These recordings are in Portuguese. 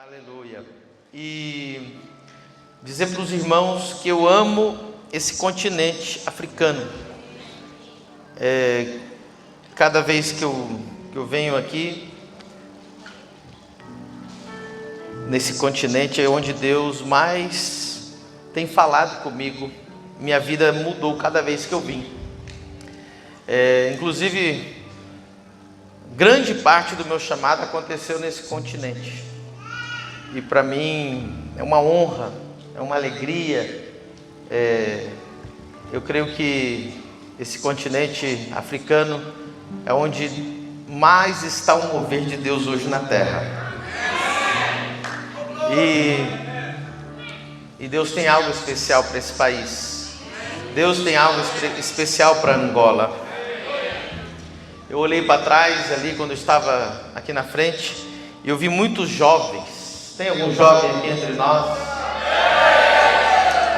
Aleluia. E dizer para os irmãos que eu amo esse continente africano. Cada vez que eu venho aqui, nesse continente é onde Deus mais tem falado comigo. Minha vida mudou cada vez que eu vim. Inclusive, grande parte do meu chamado aconteceu nesse continente. E para mim é uma honra, é uma alegria. Eu creio que esse continente africano é onde mais está o mover de Deus hoje na terra. E Deus tem algo especial para esse país. Deus tem algo especial para Angola. Eu olhei para trás ali quando eu estava aqui na frente e eu vi muitos jovens. Tem algum jovem aqui entre nós?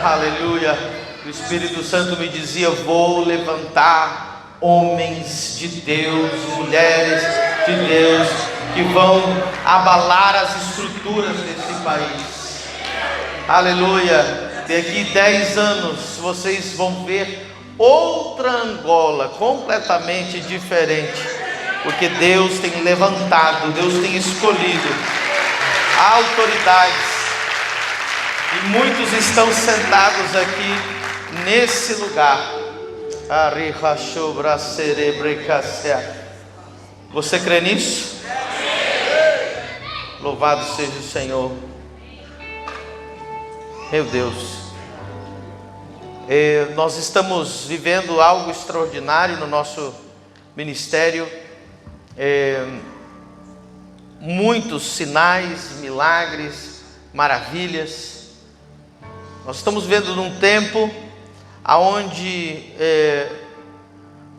Aleluia. O Espírito Santo me dizia: vou levantar homens de Deus, mulheres de Deus, que vão abalar as estruturas desse país. Aleluia. Daqui 10 anos vocês vão ver outra Angola completamente diferente, porque Deus tem levantado, Deus tem escolhido autoridades, e muitos estão sentados aqui nesse lugar. Você crê nisso? Louvado seja o Senhor. Meu Deus, nós estamos vivendo algo extraordinário no nosso ministério. Muitos sinais, milagres, maravilhas. Nós estamos vendo num tempo onde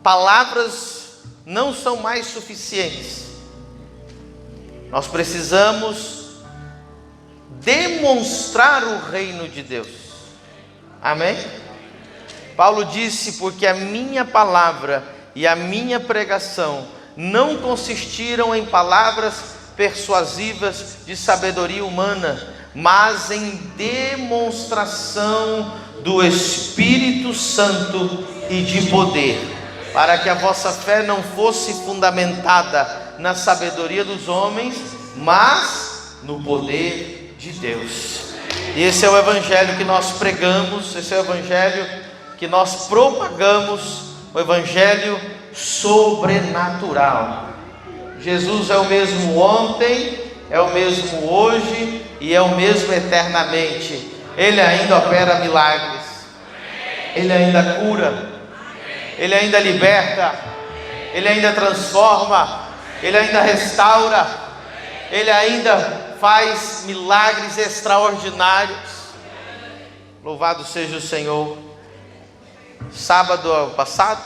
palavras não são mais suficientes. Nós precisamos demonstrar o reino de Deus. Amém? Paulo disse: porque a minha palavra e a minha pregação não consistiram em palavras persuasivas de sabedoria humana, mas em demonstração do Espírito Santo e de poder, para que a vossa fé não fosse fundamentada na sabedoria dos homens, mas no poder de Deus. E esse é o evangelho que nós pregamos, esse é o evangelho que nós propagamos, o evangelho sobrenatural. Jesus é o mesmo ontem, é o mesmo hoje e é o mesmo eternamente. Ele ainda opera milagres, Ele ainda cura, Ele ainda liberta, Ele ainda transforma, Ele ainda restaura, Ele ainda faz milagres extraordinários. Louvado seja o Senhor. Sábado passado,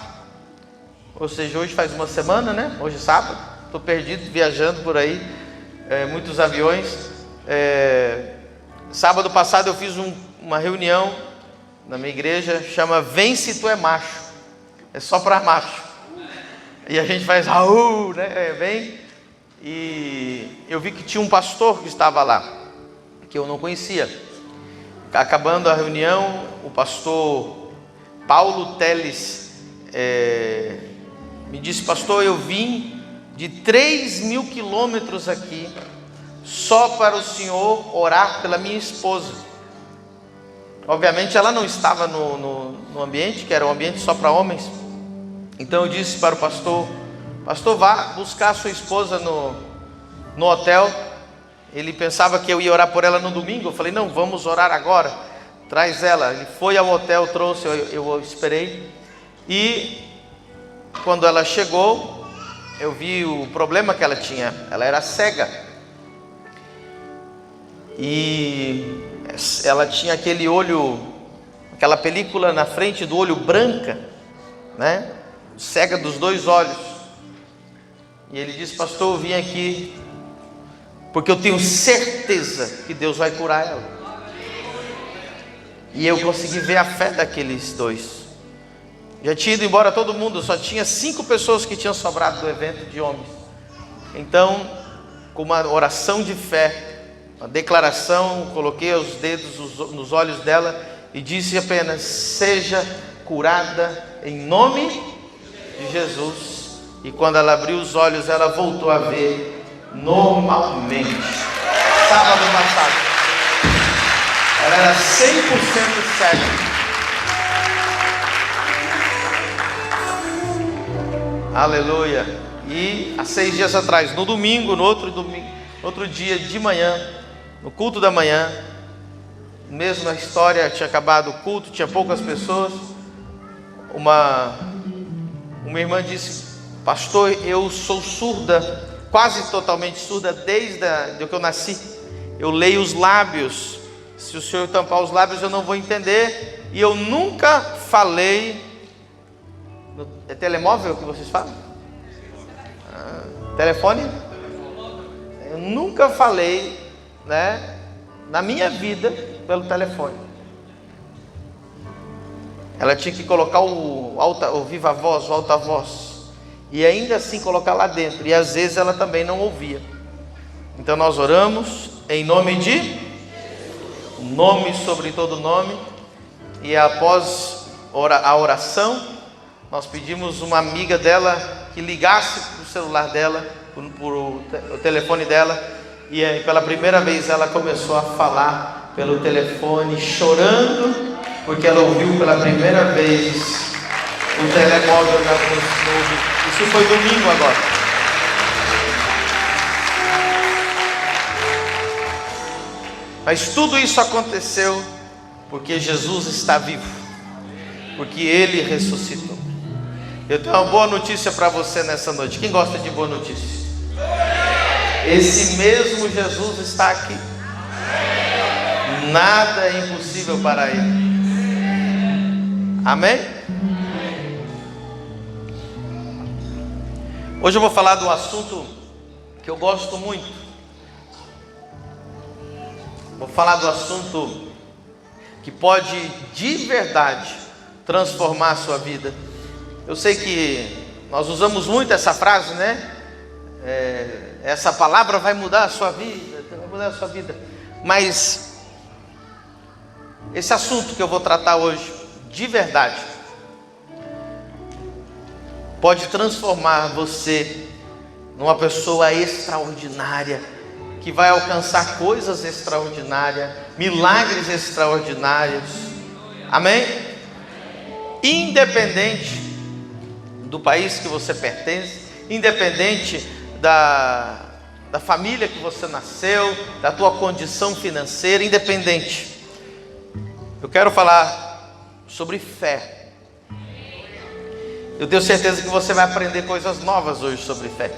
ou seja, hoje faz uma semana, né? Hoje é sábado. Estou perdido, viajando por aí, muitos aviões. Sábado passado eu fiz uma reunião na minha igreja, chama Vem Se Tu É Macho. É só para macho. E a gente faz Raul, né? Vem. E eu vi que tinha um pastor que estava lá, que eu não conhecia. Acabando a reunião, o pastor Paulo Teles me disse: pastor, eu vim de 3.000 quilômetros aqui, só para o senhor orar pela minha esposa. Obviamente ela não estava no ambiente, que era um ambiente só para homens. Então eu disse para o pastor: pastor, vá buscar a sua esposa no hotel. Ele pensava que eu ia orar por ela no domingo. Eu falei: não, vamos orar agora, traz ela. Ele foi ao hotel, trouxe, eu esperei. E quando ela chegou, eu vi o problema que ela tinha. Ela era cega. E ela tinha aquele olho, aquela película na frente do olho branca, né? Cega dos dois olhos. E ele disse: pastor, eu vim aqui porque eu tenho certeza que Deus vai curar ela. E eu consegui ver a fé daqueles dois. Já tinha ido embora todo mundo, só tinha 5 pessoas que tinham sobrado do evento de homens. Então, com uma oração de fé, uma declaração, coloquei os dedos nos olhos dela e disse apenas: seja curada em nome de Jesus. E quando ela abriu os olhos, ela voltou a ver normalmente. Sábado passado, ela era 100% cega. Aleluia. E há 6 dias atrás, no domingo, no outro dia de manhã, no culto da manhã, mesma história, tinha acabado o culto, tinha poucas pessoas. Uma irmã disse: pastor, eu sou surda, quase totalmente surda desde que eu nasci. Eu leio os lábios, se o senhor tampar os lábios eu não vou entender. E eu nunca falei. É telemóvel que vocês falam? Telefone? Eu nunca falei, né, na minha vida pelo telefone. Ela tinha que colocar o viva voz, o alta voz, e ainda assim colocar lá dentro. E às vezes ela também não ouvia. Então nós oramos em nome de nome sobre todo nome. E após a oração, nós pedimos uma amiga dela que ligasse para o celular dela, por o telefone dela. E aí, pela primeira vez, ela começou a falar pelo telefone, chorando, porque ela ouviu pela primeira vez o telemóvel no ouvido. Isso foi domingo agora. Mas tudo isso aconteceu porque Jesus está vivo, porque Ele ressuscitou. Eu tenho uma boa notícia para você nessa noite. Quem gosta de boa notícia? Esse mesmo Jesus está aqui. Nada é impossível para Ele. Amém? Hoje eu vou falar de um assunto que eu gosto muito. Vou falar do assunto que pode de verdade transformar a sua vida. Eu sei que nós usamos muito essa frase, né? Essa palavra vai mudar a sua vida, vai mudar a sua vida. Mas esse assunto que eu vou tratar hoje, de verdade, pode transformar você numa pessoa extraordinária, que vai alcançar coisas extraordinárias, milagres extraordinários. Amém? Independente do país que você pertence, independente da família que você nasceu, da tua condição financeira, independente. Eu quero falar sobre fé. Eu tenho certeza que você vai aprender coisas novas hoje sobre fé.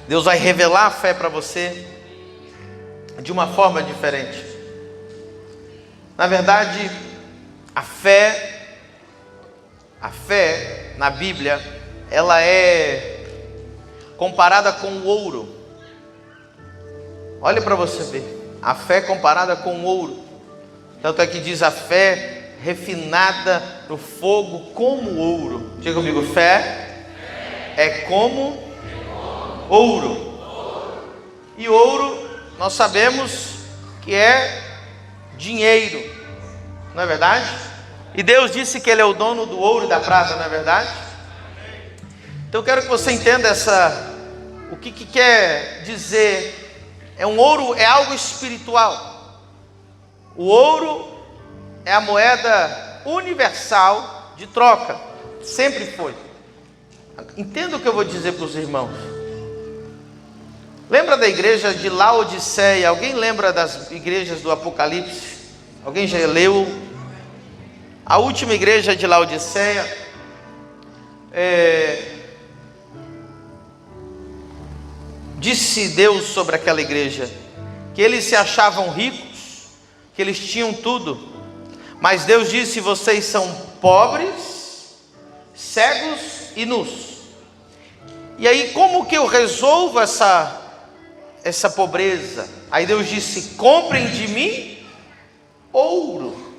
Deus vai revelar a fé para você de uma forma diferente. Na verdade, a fé na Bíblia, ela é comparada com o ouro. Olha para você ver, a fé é comparada com o ouro. Tanto é que diz: a fé refinada no fogo como ouro. Diga comigo: fé é como ouro. E ouro, nós sabemos que é dinheiro, não é verdade? E Deus disse que Ele é o dono do ouro e da prata, não é verdade? Então eu quero que você entenda o que quer dizer. Ouro é algo espiritual. O ouro é a moeda universal de troca, sempre foi. Entenda o que eu vou dizer para os irmãos. Lembra da igreja de Laodiceia? Alguém lembra das igrejas do Apocalipse? Alguém já leu? A última igreja de Laodiceia, disse Deus sobre aquela igreja que eles se achavam ricos, que eles tinham tudo, mas Deus disse: vocês são pobres, cegos e nus. E aí, como que eu resolvo essa pobreza? Aí Deus disse: comprem de mim ouro.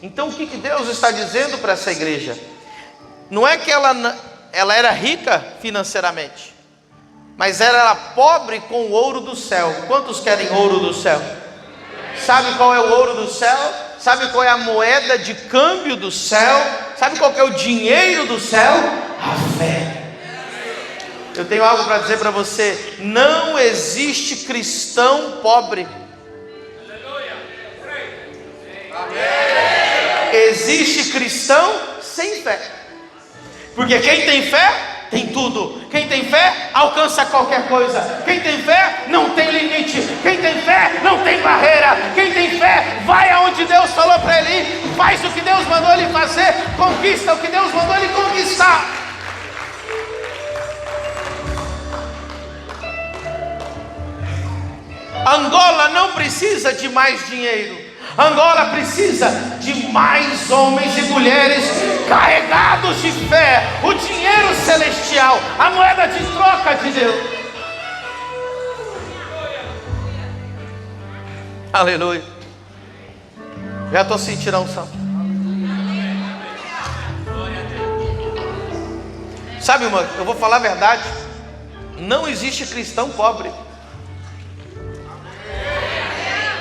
Então o que Deus está dizendo para essa igreja? Não é que ela era rica financeiramente, mas ela era pobre com o ouro do céu. Quantos querem ouro do céu? Sabe qual é o ouro do céu? Sabe qual é a moeda de câmbio do céu? Sabe qual que é o dinheiro do céu? A fé. Eu tenho algo para dizer para você: não existe cristão pobre. Existe cristão sem fé. Porque quem tem fé tem tudo. Quem tem fé alcança qualquer coisa. Quem tem fé não tem limite. Quem tem fé não tem barreira. Quem tem fé vai aonde Deus falou para ele ir, faz o que Deus mandou ele fazer, conquista o que Deus mandou ele conquistar. Angola não precisa de mais dinheiro. Angola precisa de mais homens e mulheres carregados de fé, o dinheiro celestial, a moeda de troca de Deus. Aleluia. Já estou sentindo a unção. Sabe, irmão, eu vou falar a verdade: não existe cristão pobre.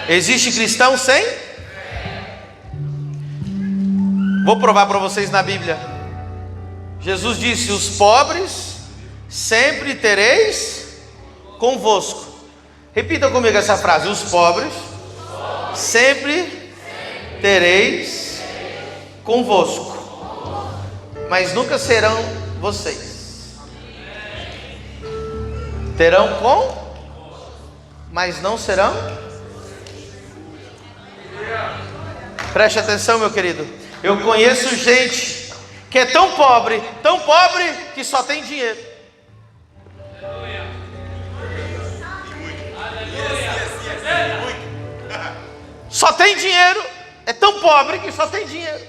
Existe cristão sem? Vou provar para vocês na Bíblia. Jesus disse: os pobres sempre tereis convosco. Repita comigo essa frase: os pobres sempre tereis convosco, mas nunca serão vocês. Terão com, mas não serão. Preste atenção, meu querido. Eu conheço gente que é tão pobre que só tem dinheiro. Só tem dinheiro. É tão pobre que só tem dinheiro.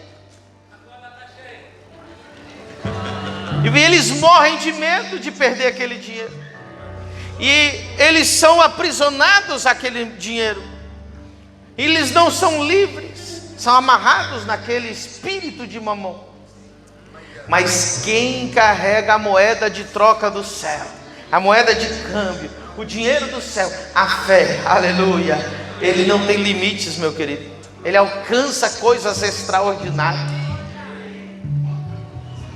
E eles morrem de medo de perder aquele dinheiro. E eles são aprisionados àquele dinheiro. Eles não são livres. São amarrados naquele espírito de mamão. Mas quem carrega a moeda de troca do céu, a moeda de câmbio, o dinheiro do céu, a fé, aleluia, ele não tem limites, meu querido. Ele alcança coisas extraordinárias.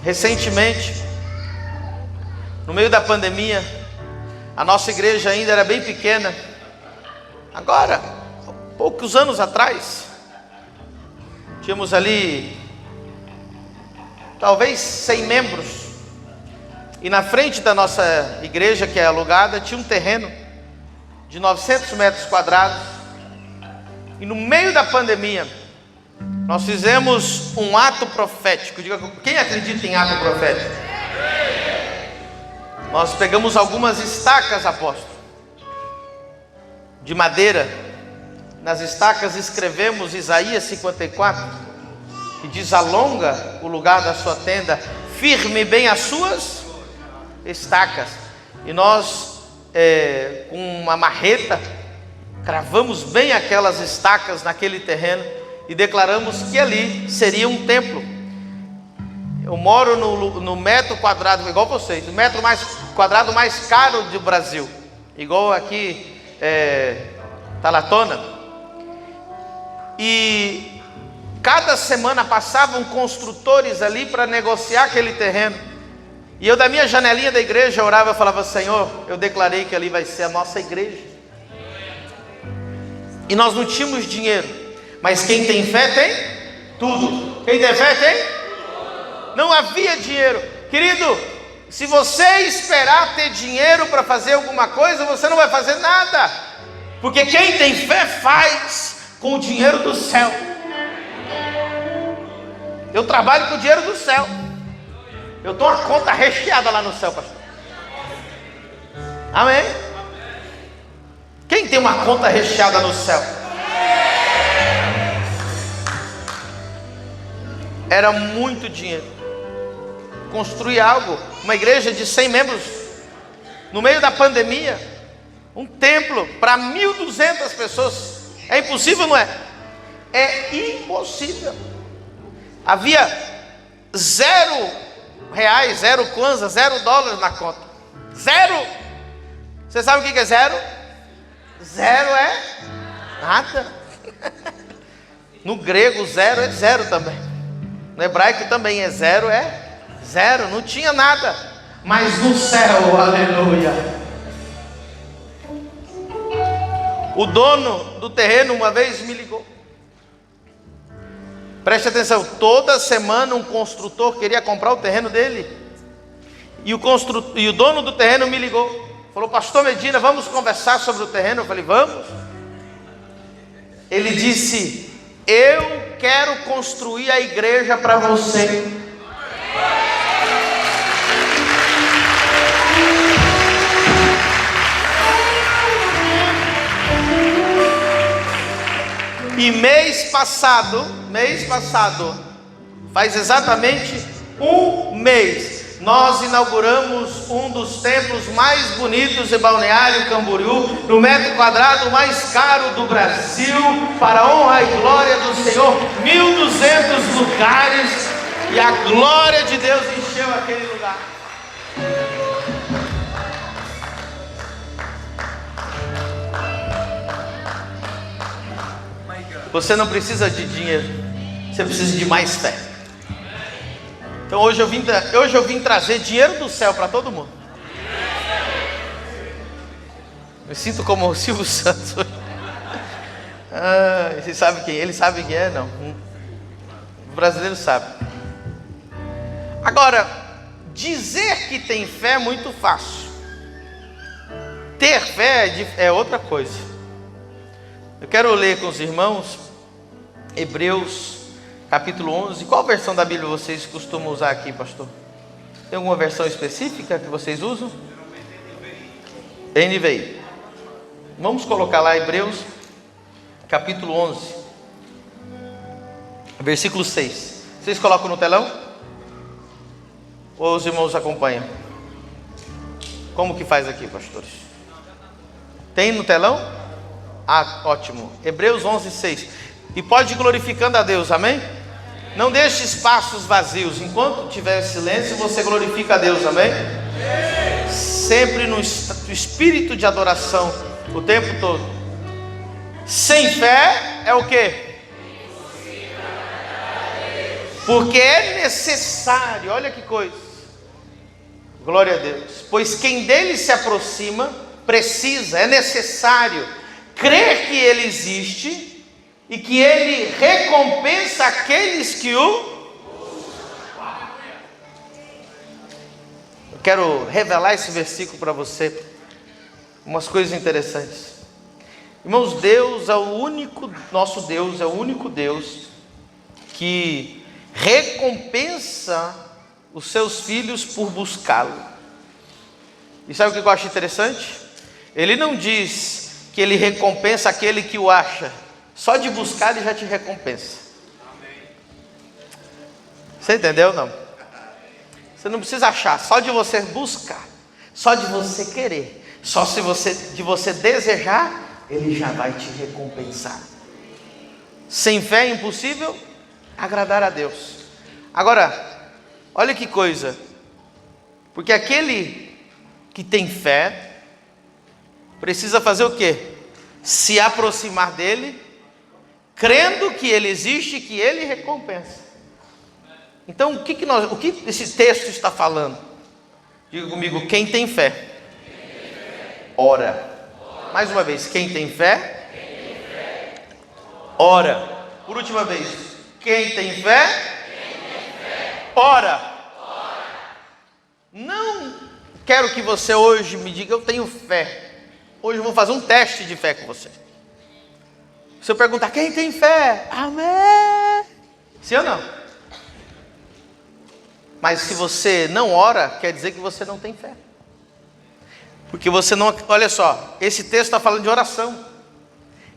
Recentemente, no meio da pandemia, a nossa igreja ainda era bem pequena. Agora, poucos anos atrás, tínhamos ali talvez 100 membros. E na frente da nossa igreja, que é alugada, tinha um terreno de 900 metros quadrados. E no meio da pandemia, nós fizemos um ato profético. Diga, quem acredita em ato profético? Nós pegamos algumas estacas, apóstolo, de madeira. Nas estacas escrevemos Isaías 54, que diz: alonga o lugar da sua tenda, firme bem as suas estacas. E nós, com uma marreta, cravamos bem aquelas estacas naquele terreno e declaramos que ali seria um templo. Eu moro no metro quadrado, igual vocês, o metro quadrado mais caro do Brasil, igual aqui, Talatona. E cada semana passavam construtores ali para negociar aquele terreno. E eu, da minha janelinha da igreja, orava e falava: Senhor, eu declarei que ali vai ser a nossa igreja. E nós não tínhamos dinheiro, mas quem tem fé tem tudo. Quem tem fé tem? Não havia dinheiro. Querido, se você esperar ter dinheiro para fazer alguma coisa, você não vai fazer nada. Porque quem tem fé faz com o dinheiro do céu. Eu trabalho com o dinheiro do céu. Eu estou uma conta recheada lá no céu, pastor. Amém? Quem tem uma conta recheada no céu? Era muito dinheiro. Construir algo, uma igreja de 100 membros, no meio da pandemia, um templo para 1.200 pessoas. É impossível, não é? É impossível. Havia R$0, R$0 kwanza, $0 na conta. Zero. Você sabe o que é zero? Zero é nada. No grego, zero é zero também. No hebraico também é zero, não tinha nada. Mas no céu, aleluia, o dono do terreno uma vez me ligou. Preste atenção, toda semana um construtor queria comprar o terreno dele. E o dono do terreno me ligou. Falou: pastor Medina, vamos conversar sobre o terreno? Eu falei: vamos. Ele disse: eu quero construir a igreja para você. E mês passado, faz exatamente um mês, nós inauguramos um dos templos mais bonitos de Balneário Camboriú, no metro quadrado mais caro do Brasil, para a honra e glória do Senhor, 1.200 lugares, e a glória de Deus encheu aquele lugar. Você não precisa de dinheiro, você precisa de mais fé. Então hoje eu vim trazer dinheiro do céu para todo mundo. Me sinto como o Silvio Santos. Você sabe quem? Ele sabe quem é? Não. O brasileiro sabe. Agora, dizer que tem fé é muito fácil. Ter fé é outra coisa. Eu quero ler com os irmãos Hebreus capítulo 11. Qual versão da Bíblia vocês costumam usar aqui, pastor? Tem alguma versão específica que vocês usam? NVI. Vamos colocar lá Hebreus capítulo 11, versículo 6. Vocês colocam no telão? Ou os irmãos acompanham? Como que faz aqui, pastores? Tem no telão? Ótimo. Hebreus 11, 6. E pode ir glorificando a Deus, amém? Não deixe espaços vazios. Enquanto tiver silêncio, você glorifica a Deus, amém? Sempre no espírito de adoração, o tempo todo. Sem fé é o quê? Porque é necessário, olha que coisa, glória a Deus, pois quem dele se aproxima precisa, é necessário crer que ele existe e que ele recompensa aqueles que o... Eu quero revelar esse versículo para você, umas coisas interessantes. Irmãos, Deus é o único, nosso Deus é o único Deus que recompensa os seus filhos por buscá-lo. E sabe o que eu acho interessante? Ele não diz que ele recompensa aquele que o acha. Só de buscar ele já te recompensa. Você entendeu, não? Você não precisa achar, só de você buscar, só de você querer, só de você desejar, ele já vai te recompensar. Sem fé é impossível agradar a Deus. Agora, olha que coisa, porque aquele que tem fé precisa fazer o quê? Se aproximar dele, crendo que ele existe e que ele recompensa. Então, o que esse texto está falando? Diga comigo: quem tem fé, ora. Mais uma vez, quem tem fé, ora. Por última vez, quem tem fé, ora. Não quero que você hoje me diga: eu tenho fé. Hoje eu vou fazer um teste de fé com você. Se eu perguntar: quem tem fé? Amém. Sim ou não? Mas se você não ora, quer dizer que você não tem fé. Porque você não... Olha só, esse texto está falando de oração.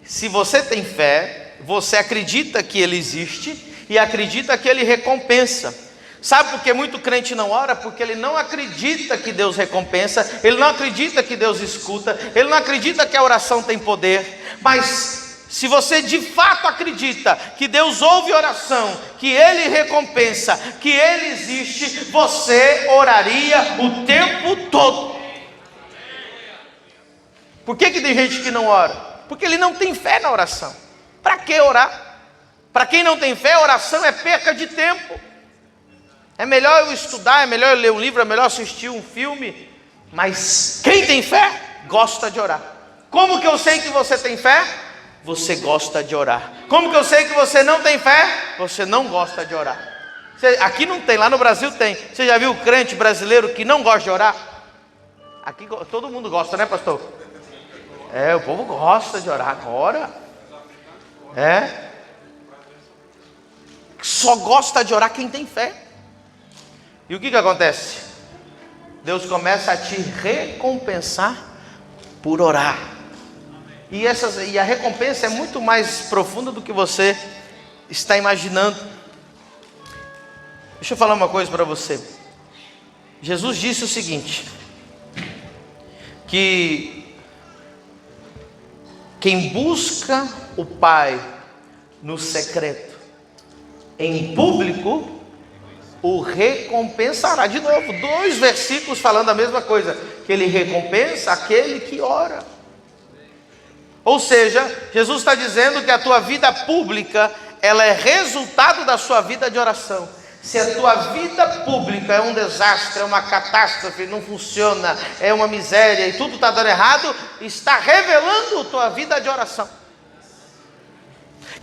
Se você tem fé, você acredita que ele existe e acredita que ele recompensa. Sabe por que muito crente não ora? Porque ele não acredita que Deus recompensa, ele não acredita que Deus escuta, ele não acredita que a oração tem poder. Mas se você de fato acredita que Deus ouve oração, que ele recompensa, que ele existe, você oraria o tempo todo. Por que tem gente que não ora? Porque ele não tem fé na oração. Para que orar? Para quem não tem fé, oração é perca de tempo. É melhor eu estudar, é melhor eu ler um livro, é melhor assistir um filme. Mas quem tem fé, gosta de orar. Como que eu sei que você tem fé? Você gosta de orar. Como que eu sei que você não tem fé? Você não gosta de orar. Aqui não tem, lá no Brasil tem. Você já viu o crente brasileiro que não gosta de orar? Aqui todo mundo gosta, né, pastor? O povo gosta de orar. Ora. Só gosta de orar quem tem fé. E o que acontece? Deus começa a te recompensar por orar. E a recompensa é muito mais profunda do que você está imaginando. Deixa eu falar uma coisa para você. Jesus disse o seguinte: que quem busca o Pai no secreto, em público, o recompensará. De novo, 2 versículos falando a mesma coisa, que ele recompensa aquele que ora. Ou seja, Jesus está dizendo que a tua vida pública, ela é resultado da sua vida de oração. Se a tua vida pública é um desastre, é uma catástrofe, não funciona, é uma miséria e tudo está dando errado, está revelando a tua vida de oração.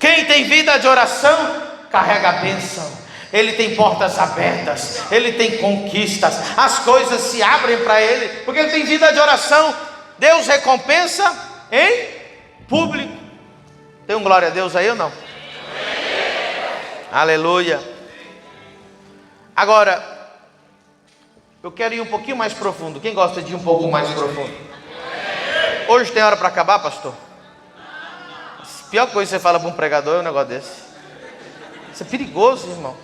Quem tem vida de oração, carrega a bênção. Ele tem portas abertas, ele tem conquistas, as coisas se abrem para ele, porque ele tem vida de oração. Deus recompensa em público. Tem um glória a Deus aí ou não? Aleluia. Agora, eu quero ir um pouquinho mais profundo. Quem gosta de ir um pouco mais profundo? Hoje tem hora para acabar, pastor? A pior coisa que você fala para um pregador é um negócio desse. Isso é perigoso, irmão.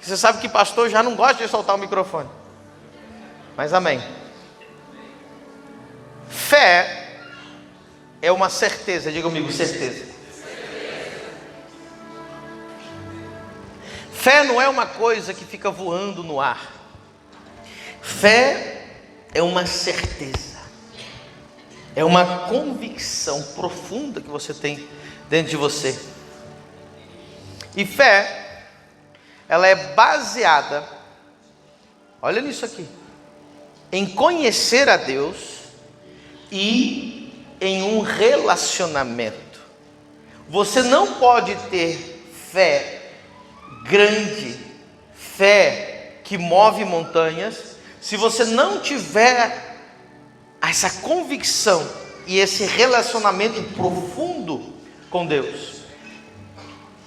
Você sabe que pastor já não gosta de soltar o microfone. Mas amém. Fé é uma certeza. Diga comigo, certeza. Fé não é uma coisa que fica voando no ar. Fé é uma certeza. É uma convicção profunda que você tem dentro de você. E fé, ela é baseada, olha nisso aqui, em conhecer a Deus e em um relacionamento. Você não pode ter fé grande, fé que move montanhas, se você não tiver essa convicção e esse relacionamento profundo com Deus.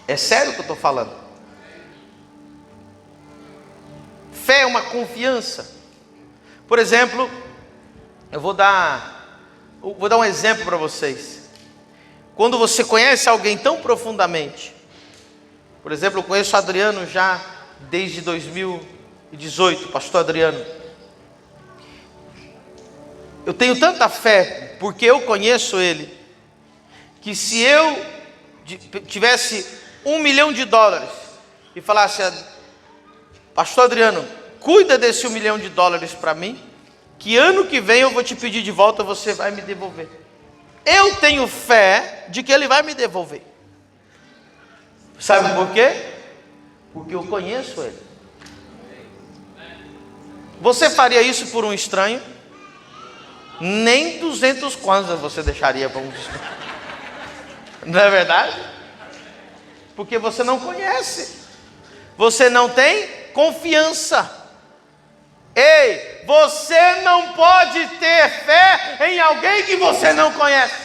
É sério o que eu estou falando. Fé é uma confiança. Por exemplo, eu vou dar um exemplo para vocês. Quando você conhece alguém tão profundamente, por exemplo, eu conheço o Adriano já desde 2018, pastor Adriano. Eu tenho tanta fé, porque eu conheço ele, que se eu tivesse $1 milhão e falasse: pastor Adriano, cuida desse $1 milhão para mim, que ano que vem eu vou te pedir de volta, você vai me devolver. Eu tenho fé de que ele vai me devolver. Sabe por quê? Porque eu conheço ele. Você faria isso por um estranho? Nem 200 kwanzas você deixaria para um estranho. Não é verdade? Porque você não conhece. Você não tem confiança. Ei, você não pode ter fé em alguém que você não conhece.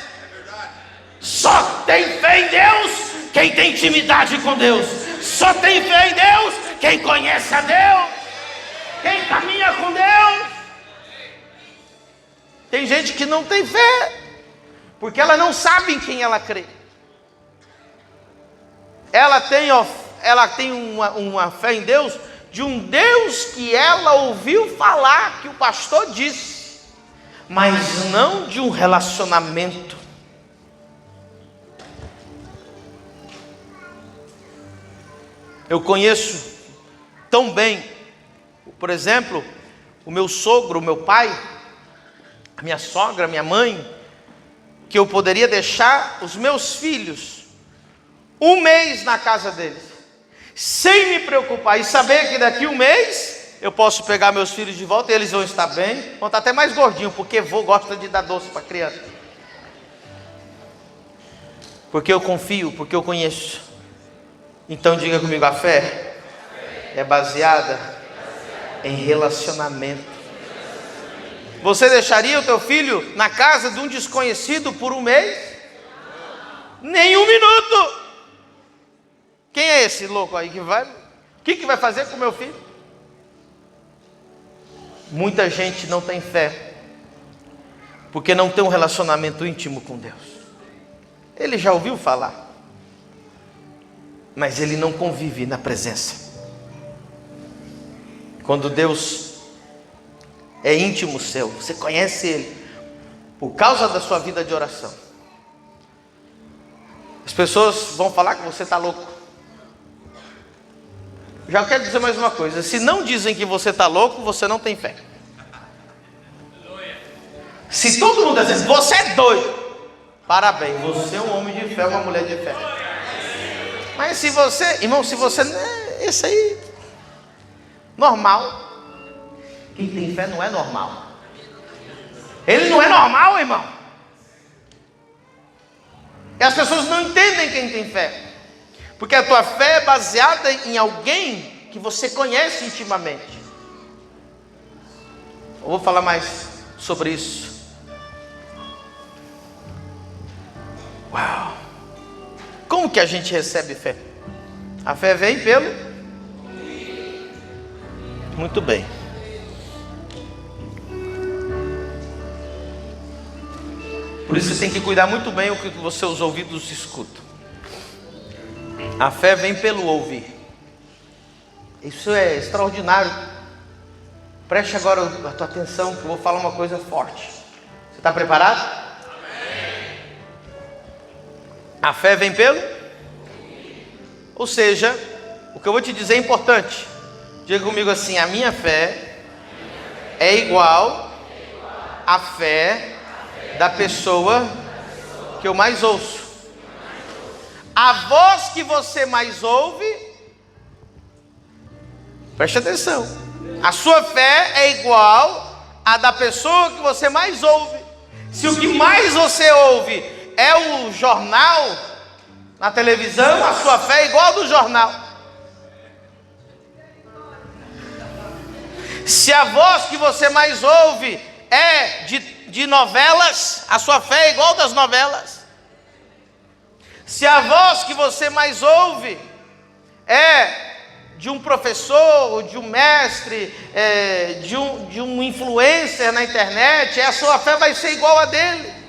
Só tem fé em Deus quem tem intimidade com Deus. Só tem fé em Deus quem conhece a Deus, quem caminha com Deus. Tem gente que não tem fé, porque ela não sabe em quem ela crê. Ela tem uma fé em Deus, de um Deus que ela ouviu falar, que o pastor disse, mas não de um relacionamento. Eu conheço tão bem, por exemplo, o meu sogro, o meu pai, a minha sogra, a minha mãe, que eu poderia deixar os meus filhos um mês na casa deles, sem me preocupar, e saber que daqui um mês eu posso pegar meus filhos de volta e eles vão estar bem, vão estar até mais gordinhos, porque vô gosta de dar doce para criança. Porque eu confio, porque eu conheço. Então diga comigo, a fé é baseada em relacionamento. Você deixaria o teu filho na casa de um desconhecido por um mês? Nem um minuto. Quem é esse louco aí que vai? O que vai fazer com o meu filho? Muita gente não tem fé, porque não tem um relacionamento íntimo com Deus. Ele já ouviu falar, mas ele não convive na presença. Quando Deus é íntimo seu, você conhece Ele, por causa da sua vida de oração, as pessoas vão falar que você está louco. Já quero dizer mais uma coisa: se não dizem que você está louco, você não tem fé. Se todo mundo diz, você é doido, parabéns, você é um homem de fé, uma mulher de fé. Mas se você, irmão, se você não é esse aí, normal. Quem tem fé não é normal. Ele não é normal, irmão. E as pessoas não entendem quem tem fé, porque a tua fé é baseada em alguém que você conhece intimamente. Eu vou falar mais sobre isso. Uau! Como que a gente recebe fé? A fé vem pelo... Muito bem. Por isso você tem que cuidar muito bem o que os seus ouvidos escutam. A fé vem pelo ouvir. Isso é extraordinário. Preste agora a tua atenção, que eu vou falar uma coisa forte. Você está preparado? A fé vem pelo? Ou seja, o que eu vou te dizer é importante. Diga comigo assim: a minha fé é igual à fé da pessoa que eu mais ouço. A voz que você mais ouve, preste atenção, a sua fé é igual à da pessoa que você mais ouve. Se o que mais você ouve é o jornal na televisão, a sua fé é igual ao do jornal. Se a voz que você mais ouve é de novelas, a sua fé é igual das novelas. Se a voz que você mais ouve é de um professor, de um mestre, de um influencer na internet, a sua fé vai ser igual a dele.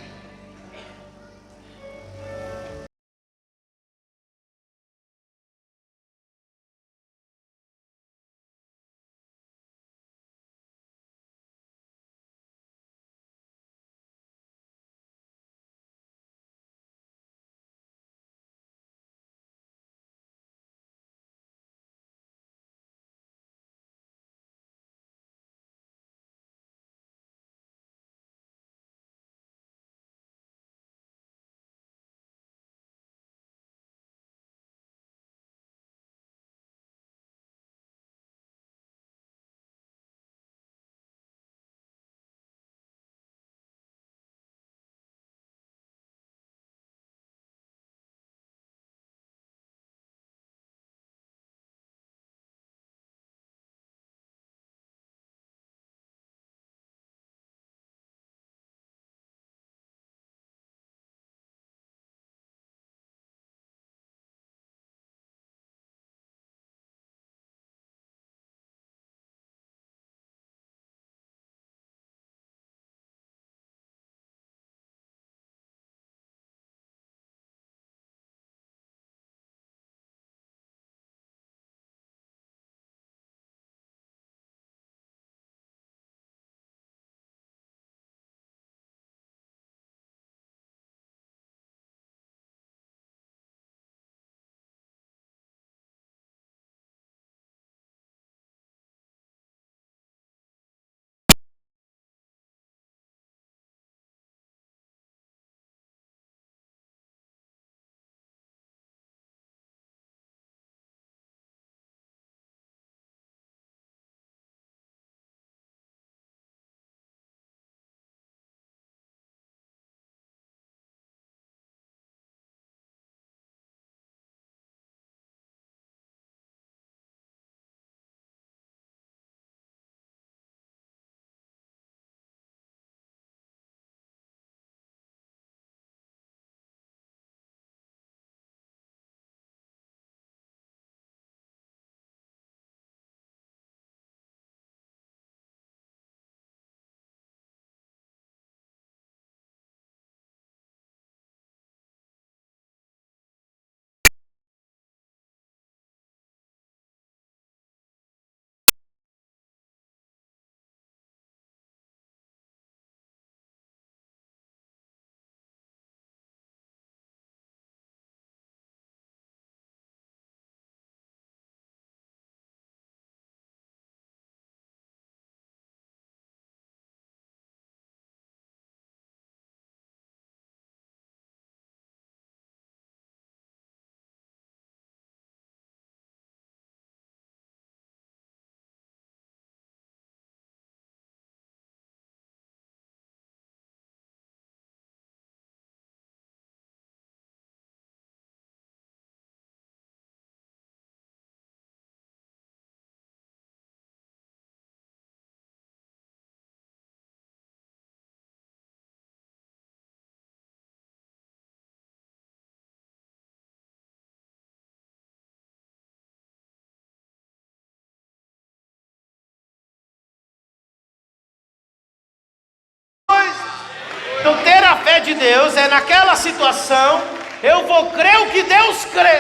Então, ter a fé de Deus é naquela situação, eu vou crer o que Deus crê.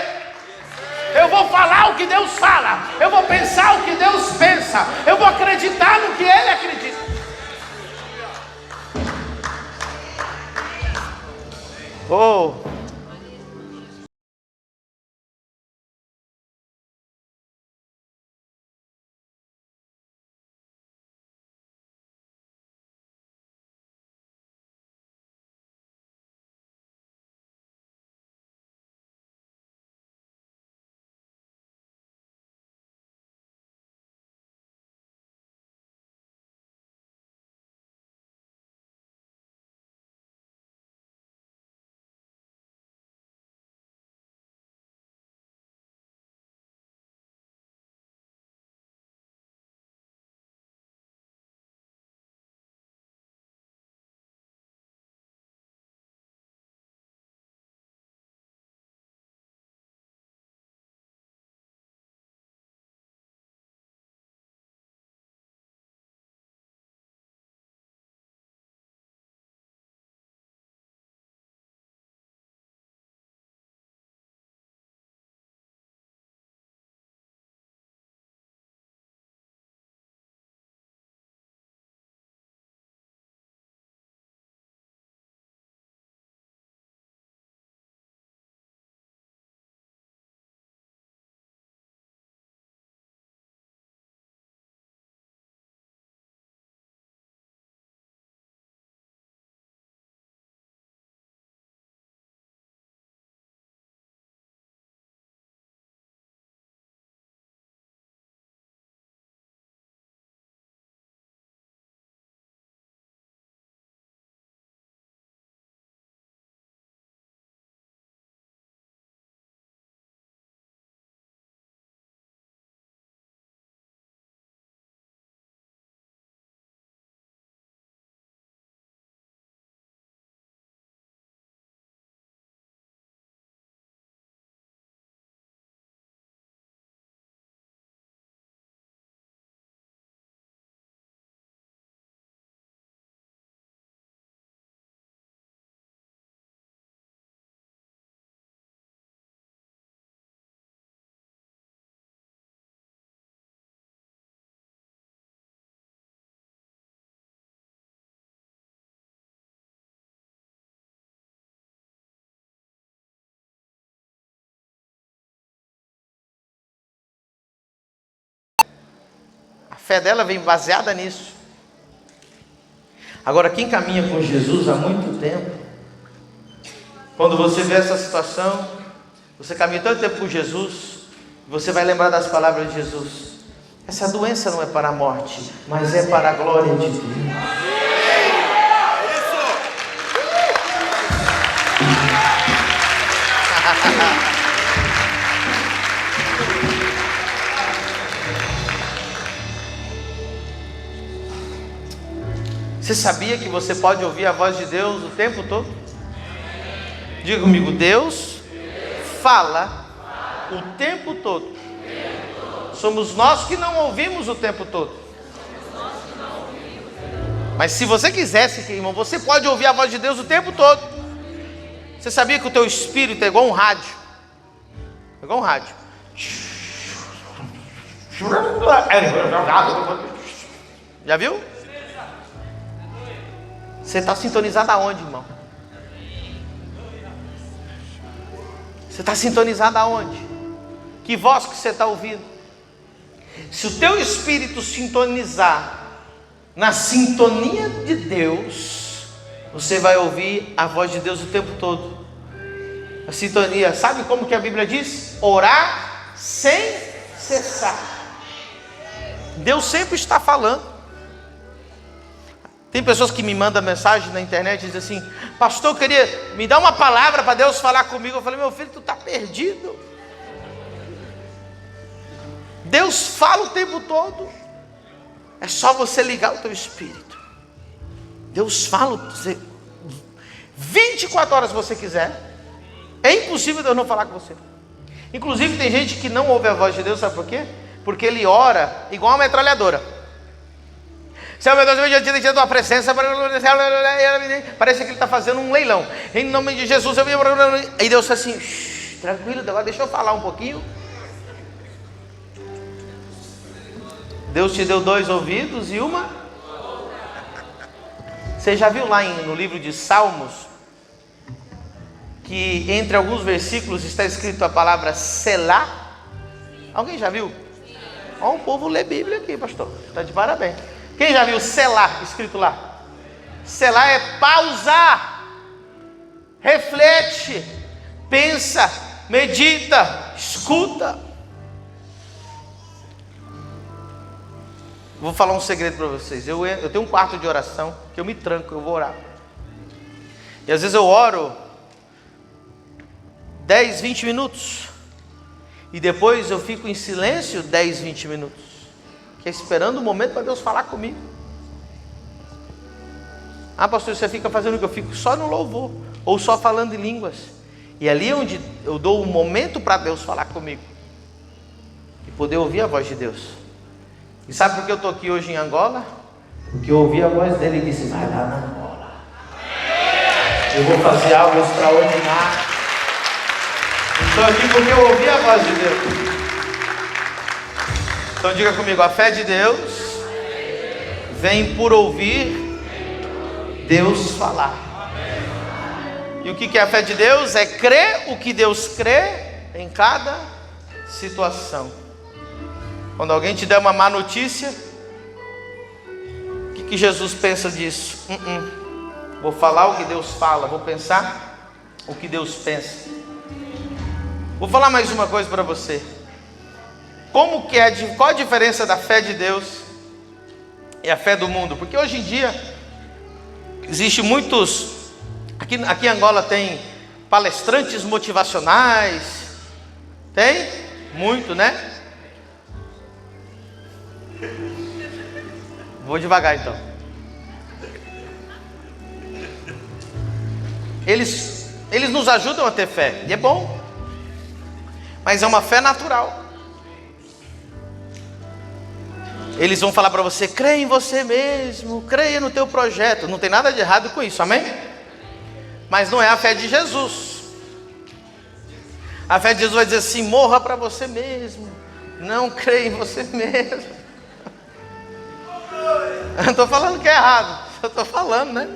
Eu vou falar o que Deus fala. Eu vou pensar o que Deus pensa. Eu vou acreditar no que Ele acredita. Oh! A fé dela vem baseada nisso. Agora, quem caminha com Jesus há muito tempo, quando você vê essa situação, você caminha tanto tempo com Jesus, você vai lembrar das palavras de Jesus. Essa doença não é para a morte, mas é para a glória de Deus. Você sabia que você pode ouvir a voz de Deus o tempo todo? Diga comigo, Deus fala o tempo todo. Somos nós que não ouvimos o tempo todo. Mas se você quisesse, irmão, você pode ouvir a voz de Deus o tempo todo. Você sabia que o teu espírito é igual um rádio? É igual um rádio. Já viu? Você está sintonizado aonde, irmão? Você está sintonizado aonde? Que voz que você está ouvindo? Se o teu espírito sintonizar na sintonia de Deus, você vai ouvir a voz de Deus o tempo todo. A sintonia, sabe como que a Bíblia diz? Orar sem cessar. Deus sempre está falando. Tem pessoas que me mandam mensagem na internet e dizem assim: pastor, eu queria me dar uma palavra para Deus falar comigo. Eu falei: meu filho, tu está perdido. Deus fala o tempo todo. É só você ligar o teu espírito. Deus fala 24 horas se você quiser. É impossível Deus não falar com você. Inclusive tem gente que não ouve a voz de Deus, sabe por quê? Porque ele ora igual uma metralhadora. Senhor, meu Deus, eu já diante da tua presença. Parece que ele está fazendo um leilão. Em nome de Jesus, eu vim. Aí Deus disse assim: tranquilo, agora deixa eu falar um pouquinho. Deus te deu 2 ouvidos e uma. Você já viu lá no livro de Salmos, que entre alguns versículos está escrito a palavra Selá? Alguém já viu? Ó, o povo lê Bíblia aqui, pastor. Está de parabéns. Quem já viu Selá escrito lá? Selá é pausar, reflete, pensa, medita, escuta. Vou falar um segredo para vocês. Eu tenho um quarto de oração que eu me tranco, eu vou orar. E às vezes eu oro 10, 20 minutos. E depois eu fico em silêncio 10, 20 minutos. Que é esperando o momento para Deus falar comigo. Ah, pastor, você fica fazendo o que? Eu fico só no louvor. Ou só falando em línguas. E ali é onde eu dou um momento para Deus falar comigo. E poder ouvir a voz de Deus. E sabe por que eu estou aqui hoje em Angola? Porque eu ouvi a voz dele e disse: vai lá na Angola. Eu vou fazer algo extraordinário. Estou aqui porque eu ouvi a voz de Deus. Então diga comigo: a fé de Deus vem por ouvir Deus falar. E o que é a fé de Deus? É crer o que Deus crê em cada situação. Quando alguém te der uma má notícia, o que Jesus pensa disso? Vou falar o que Deus fala, vou pensar o que Deus pensa. Vou falar mais uma coisa para você. Qual a diferença da fé de Deus e a fé do mundo? Porque hoje em dia existe muitos, aqui em Angola tem palestrantes motivacionais, tem? Muito, né? Vou devagar então. Eles nos ajudam a ter fé, e é bom. Mas é uma fé natural. Eles vão falar para você: creia em você mesmo, creia no teu projeto. Não tem nada de errado com isso, amém? Mas não é a fé de Jesus. A fé de Jesus vai dizer assim: morra para você mesmo, não creia em você mesmo. Eu não estou falando que é errado, eu estou falando, né?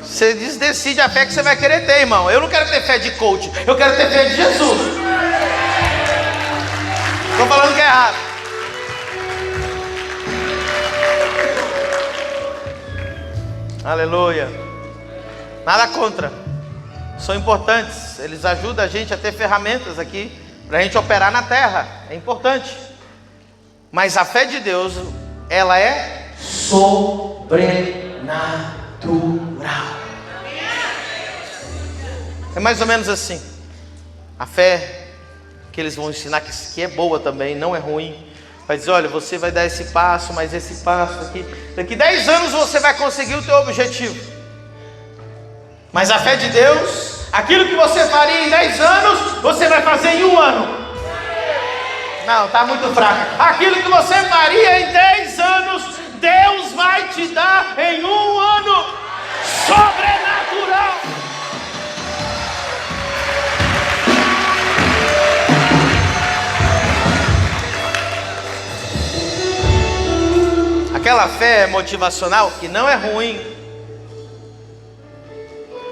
Você decide a fé que você vai querer ter, irmão. Eu não quero ter fé de coach, eu quero ter fé de Jesus. Estou falando que é errado. Aleluia. Nada contra. São importantes. Eles ajudam a gente a ter ferramentas aqui para a gente operar na terra. É importante. Mas a fé de Deus, ela é sobrenatural. É mais ou menos assim. A fé que eles vão ensinar, que é boa também, não é ruim. Vai dizer: olha, você vai dar esse passo, mas esse passo aqui, daqui 10 anos você vai conseguir o teu objetivo. Mas a fé de Deus, aquilo que você faria em 10 anos, você vai fazer em 1 ano. Não, está muito fraco. Aquilo que você faria em 10 anos, Deus vai te dar em 1 ano. Sobrenatural. Aquela fé motivacional que não é ruim.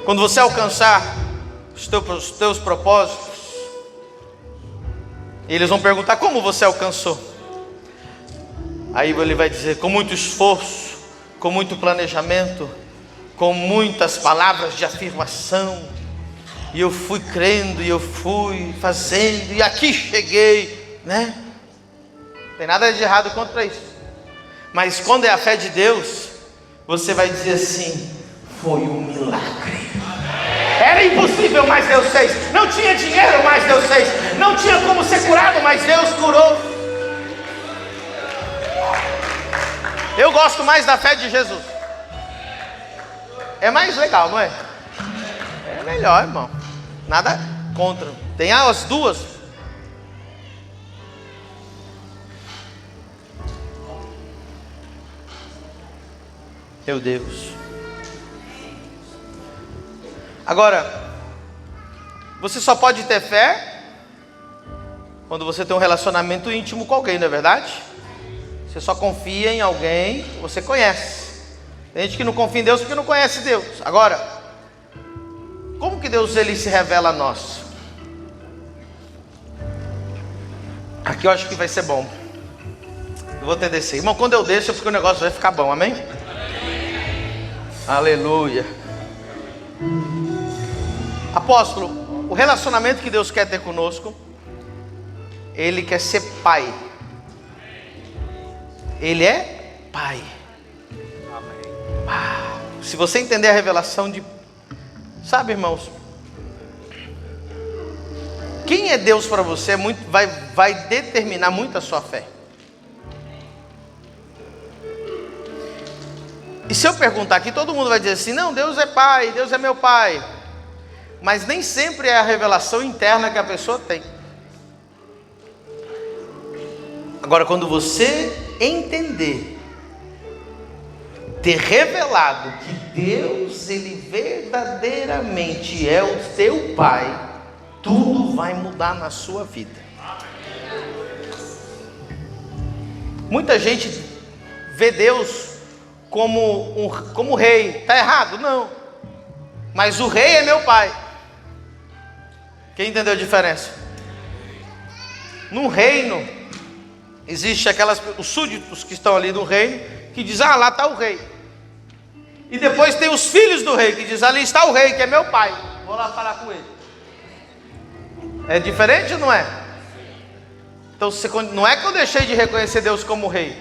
Quando você alcançar os teus propósitos, eles vão perguntar: como você alcançou? Aí ele vai dizer: com muito esforço, com muito planejamento, com muitas palavras de afirmação. E eu fui crendo, e eu fui fazendo, e aqui cheguei, né? Não tem nada de errado contra isso. Mas quando é a fé de Deus, você vai dizer assim: foi um milagre. Era impossível, mas Deus fez. Não tinha dinheiro, mas Deus fez. Não tinha como ser curado, mas Deus curou. Eu gosto mais da fé de Jesus. É mais legal, não é? É melhor, irmão. Nada contra. Tem as duas. Meu Deus. Agora, você só pode ter fé quando você tem um relacionamento íntimo com alguém, não é verdade? Você só confia em alguém que você conhece. Tem gente que não confia em Deus porque não conhece Deus. Agora, como que Deus ele se revela a nós? Aqui eu acho que vai ser bom. Eu vou até descer. Irmão, quando eu desço, o negócio vai ficar bom, amém? Aleluia. Apóstolo, o relacionamento que Deus quer ter conosco, Ele quer ser pai. Ele é pai. Se você entender a revelação de... Sabe, irmãos, quem é Deus para você vai determinar muito a sua fé. E se eu perguntar aqui, todo mundo vai dizer assim: não, Deus é pai, Deus é meu pai. Mas nem sempre é a revelação interna que a pessoa tem. Agora, quando você entender, ter revelado que Deus, Ele verdadeiramente é o teu pai, tudo vai mudar na sua vida. Muita gente vê Deus como rei. Está errado? Não. Mas o rei é meu pai. Quem entendeu a diferença? Num reino, existe os súditos que estão ali no reino, que dizem: ah, lá está o rei. E depois tem os filhos do rei, que dizem: ali está o rei, que é meu pai, vou lá falar com ele. É diferente ou não é? Então não é que eu deixei de reconhecer Deus como rei,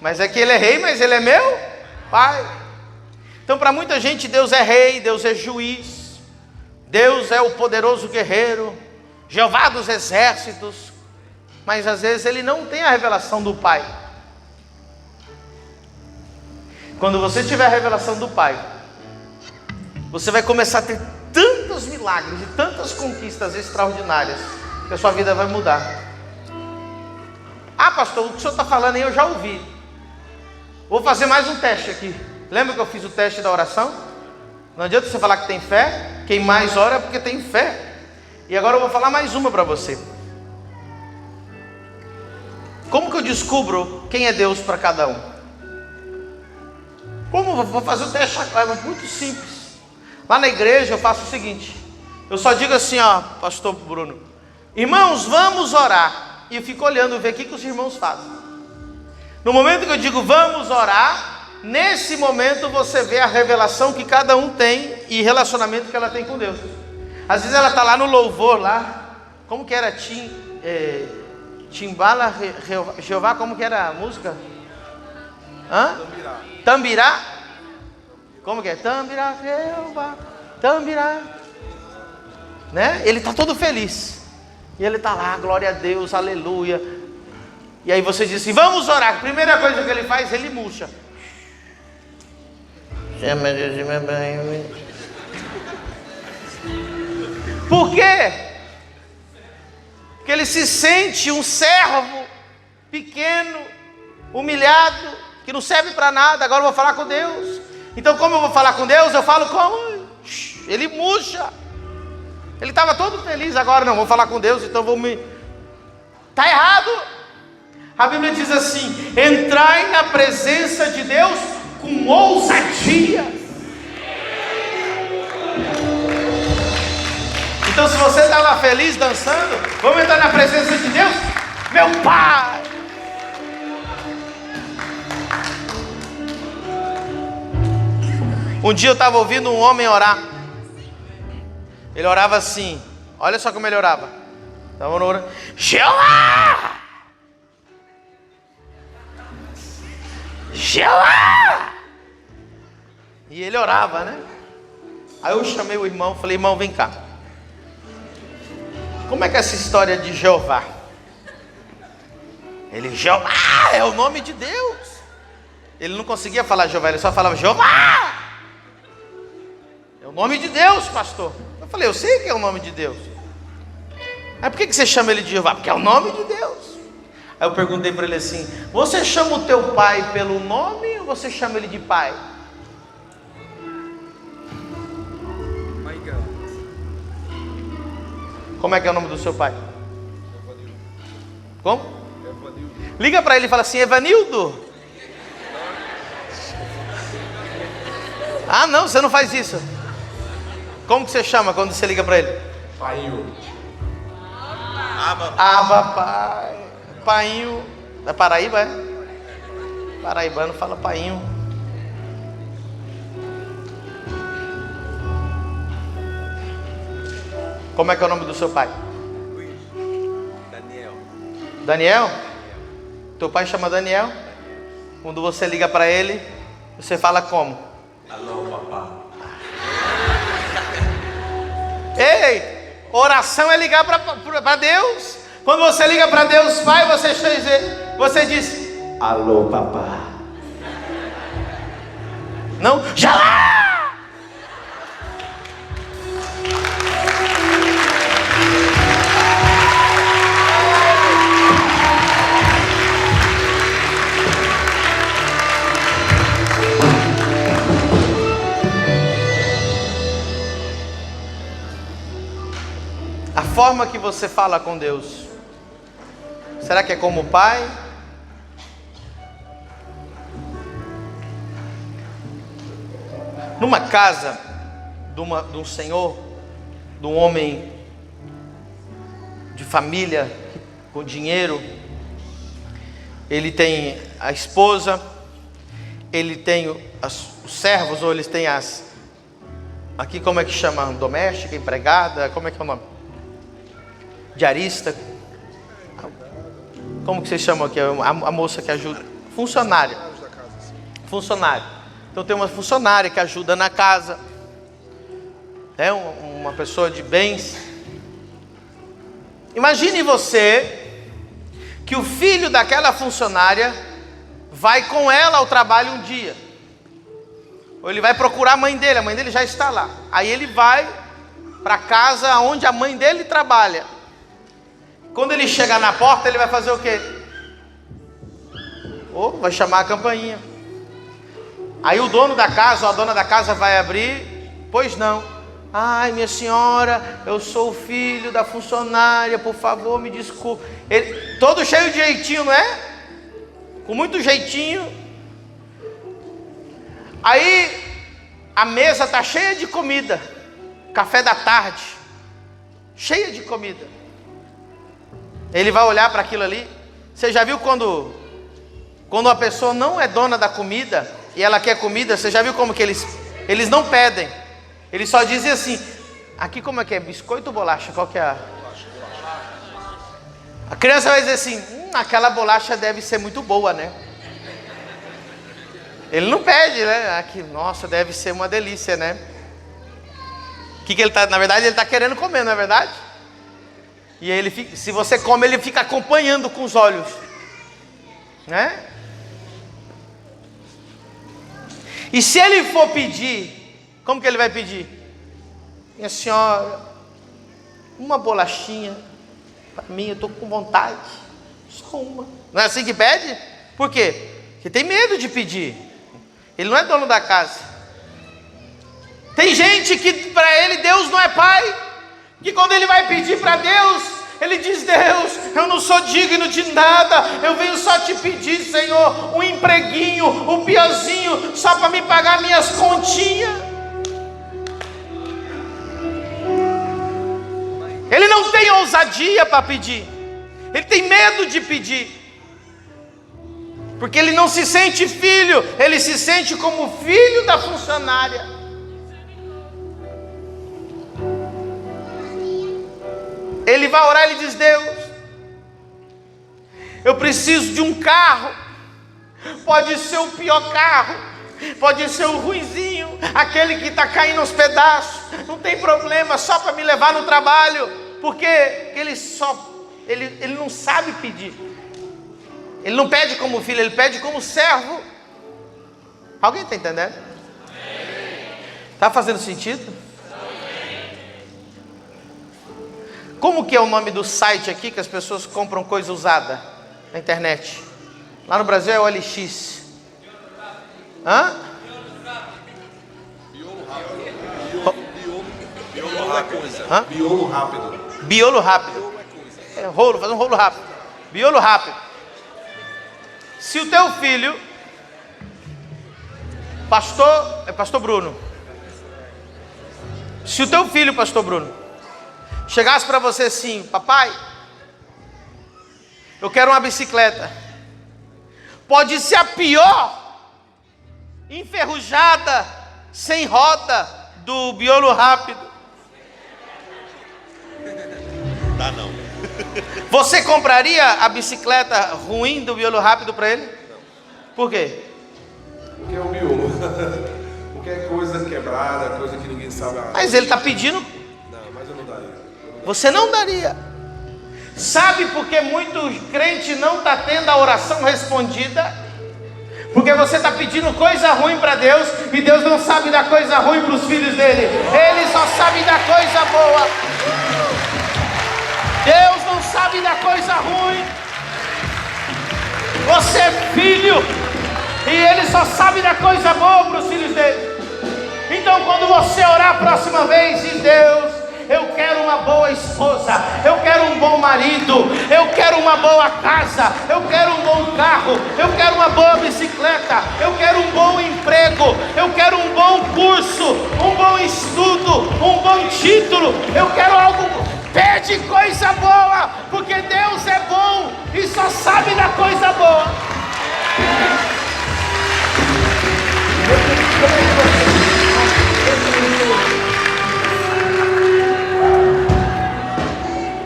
mas é que Ele é rei, mas Ele é meu pai. Então para muita gente Deus é rei, Deus é juiz, Deus é o poderoso guerreiro, Jeová dos exércitos, mas às vezes ele não tem a revelação do pai. Quando você tiver a revelação do pai, você vai começar a ter tantos milagres e tantas conquistas extraordinárias, que a sua vida vai mudar. Ah, pastor, o que o senhor está falando aí eu já ouvi. Vou fazer mais um teste aqui. Lembra que eu fiz o teste da oração? Não adianta você falar que tem fé. Quem mais ora é porque tem fé. E agora eu vou falar mais uma para você. Como que eu descubro quem é Deus para cada um? Como eu vou fazer o teste? É muito simples. Lá na igreja eu faço o seguinte: eu só digo assim, ó, pastor Bruno, irmãos, vamos orar. E eu fico olhando, ver o que os irmãos fazem. No momento que eu digo vamos orar, nesse momento você vê a revelação que cada um tem e relacionamento que ela tem com Deus. Às vezes ela está lá no louvor, lá, como que era? Timbala, Jeová, como que era a música? Hã? Tambirá. Como que é? Tambirá, Jeová, Tambirá. Né? Ele está todo feliz. E ele está lá, glória a Deus, aleluia. E aí você diz assim, vamos orar. A primeira coisa que ele faz, ele murcha. Por quê? Porque ele se sente um servo pequeno, humilhado, que não serve para nada. Agora eu vou falar com Deus. Então como eu vou falar com Deus? Eu falo como? Ele murcha. Ele estava todo feliz, agora não, vou falar com Deus, então vou me... Está errado. A Bíblia diz assim, entrai na presença de Deus com ousadia. Então se você está lá feliz, dançando, vamos entrar na presença de Deus, meu Pai. Um dia eu estava ouvindo um homem orar. Ele orava assim, olha só como ele orava. Estava orando, Jeová! Jeová! E ele orava, né? Aí eu chamei o irmão, falei, irmão, vem cá. Como é que é essa história de Jeová? Ele, Jeová é o nome de Deus. Ele não conseguia falar Jeová, ele só falava Jeová. É o nome de Deus, pastor. Eu falei, eu sei que é o nome de Deus. Mas por que você chama ele de Jeová? Porque é o nome de Deus. Aí eu perguntei para ele assim, você chama o teu pai pelo nome ou você chama ele de pai? Como é que é o nome do seu pai? Como? Liga para ele e fala assim: Evanildo. Ah, não, você não faz isso. Como que você chama quando você liga para ele? Painho. Aba, pai. Painho. Da Paraíba, é? Paraibano fala painho. Como é que é o nome do seu pai? Daniel. Daniel? Teu pai chama Daniel? Quando você liga para ele, você fala como? Alô, papá. Ei, oração é ligar para Deus. Quando você liga para Deus Pai, você diz: alô, papá. Não, já lá. A forma que você fala com Deus, será que é como o pai? Numa casa de um senhor, de um homem de família, com dinheiro, ele tem a esposa, ele tem os servos, ou eles têm aqui como é que chama? Doméstica, empregada, como é que é o nome? Diarista. Como que vocês chamam aqui? A moça que ajuda? Funcionária. Funcionário. Então tem uma funcionária que ajuda na casa. É uma pessoa de bens. Imagine você que o filho daquela funcionária vai com ela ao trabalho um dia. Ou ele vai procurar a mãe dele já está lá. Aí ele vai para a casa onde a mãe dele trabalha. Quando ele chegar na porta, ele vai fazer o quê? Ou vai chamar a campainha. Aí o dono da casa, ou a dona da casa vai abrir. Pois não. Ai, minha senhora, eu sou o filho da funcionária, por favor, me desculpe. Ele, todo cheio de jeitinho, não é? Com muito jeitinho. Aí a mesa está cheia de comida. Café da tarde. Cheia de comida. Ele vai olhar para aquilo ali. Você já viu quando uma pessoa não é dona da comida e ela quer comida? Você já viu como que eles não pedem? Eles só dizem assim: aqui como é que é? Biscoito ou bolacha? Qual que é a criança vai dizer assim: aquela bolacha deve ser muito boa, né? Ele não pede, né? Aqui, nossa, deve ser uma delícia, né? O que ele está? Na verdade, ele está querendo comer, não é verdade? E aí se você come, ele fica acompanhando com os olhos, né? E se ele for pedir, como que ele vai pedir? Minha senhora, uma bolachinha para mim, eu estou com vontade, só uma. Não é assim que pede? Por quê? Porque tem medo de pedir. Ele não é dono da casa. Tem gente que para ele Deus não é pai, que quando ele vai pedir para Deus, ele diz: Deus, eu não sou digno de nada, eu venho só te pedir, Senhor, um empreguinho, um piorzinho, só para me pagar minhas continhas. Ele não tem ousadia para pedir, ele tem medo de pedir, porque ele não se sente filho, ele se sente como filho da funcionária. Ele vai orar, ele diz: Deus, eu preciso de um carro. Pode ser o pior carro, pode ser o ruinzinho, aquele que está caindo aos pedaços, não tem problema, só para me levar no trabalho, porque ele não sabe pedir. Ele não pede como filho, ele pede como servo. Alguém está entendendo? Está fazendo sentido? Como que é o nome do site aqui que as pessoas compram coisa usada na internet? Lá no Brasil é o OLX. Hã? Biolo rápido. Biolo rápido. É rolo, faz um rolo rápido. Biolo rápido. Se o teu filho, pastor Bruno, se o teu filho, pastor Bruno, chegasse para você assim: papai, eu quero uma bicicleta. Pode ser a pior, enferrujada, sem roda do biolo rápido. Tá não. Você compraria a bicicleta ruim do biolo rápido para ele? Por quê? Porque é o miolo. Porque é coisa quebrada, coisa que ninguém sabe. Mas ele está pedindo. Não, mas eu não daria. Você não daria. Sabe por que muito crente não está tendo a oração respondida? Porque você está pedindo coisa ruim para Deus, e Deus não sabe dar coisa ruim para os filhos dele. Ele só sabe dar coisa boa. Deus não sabe dar coisa ruim. Você é filho, e Ele só sabe dar coisa boa para os filhos dele. Então quando você orar a próxima vez, diz: Deus, eu quero uma boa esposa, eu quero um bom marido, eu quero uma boa casa, eu quero um bom carro, eu quero uma boa bicicleta, eu quero um bom emprego, eu quero um bom curso, um bom estudo, um bom título, eu quero algo. Pede coisa boa, porque Deus é bom e só sabe da coisa boa.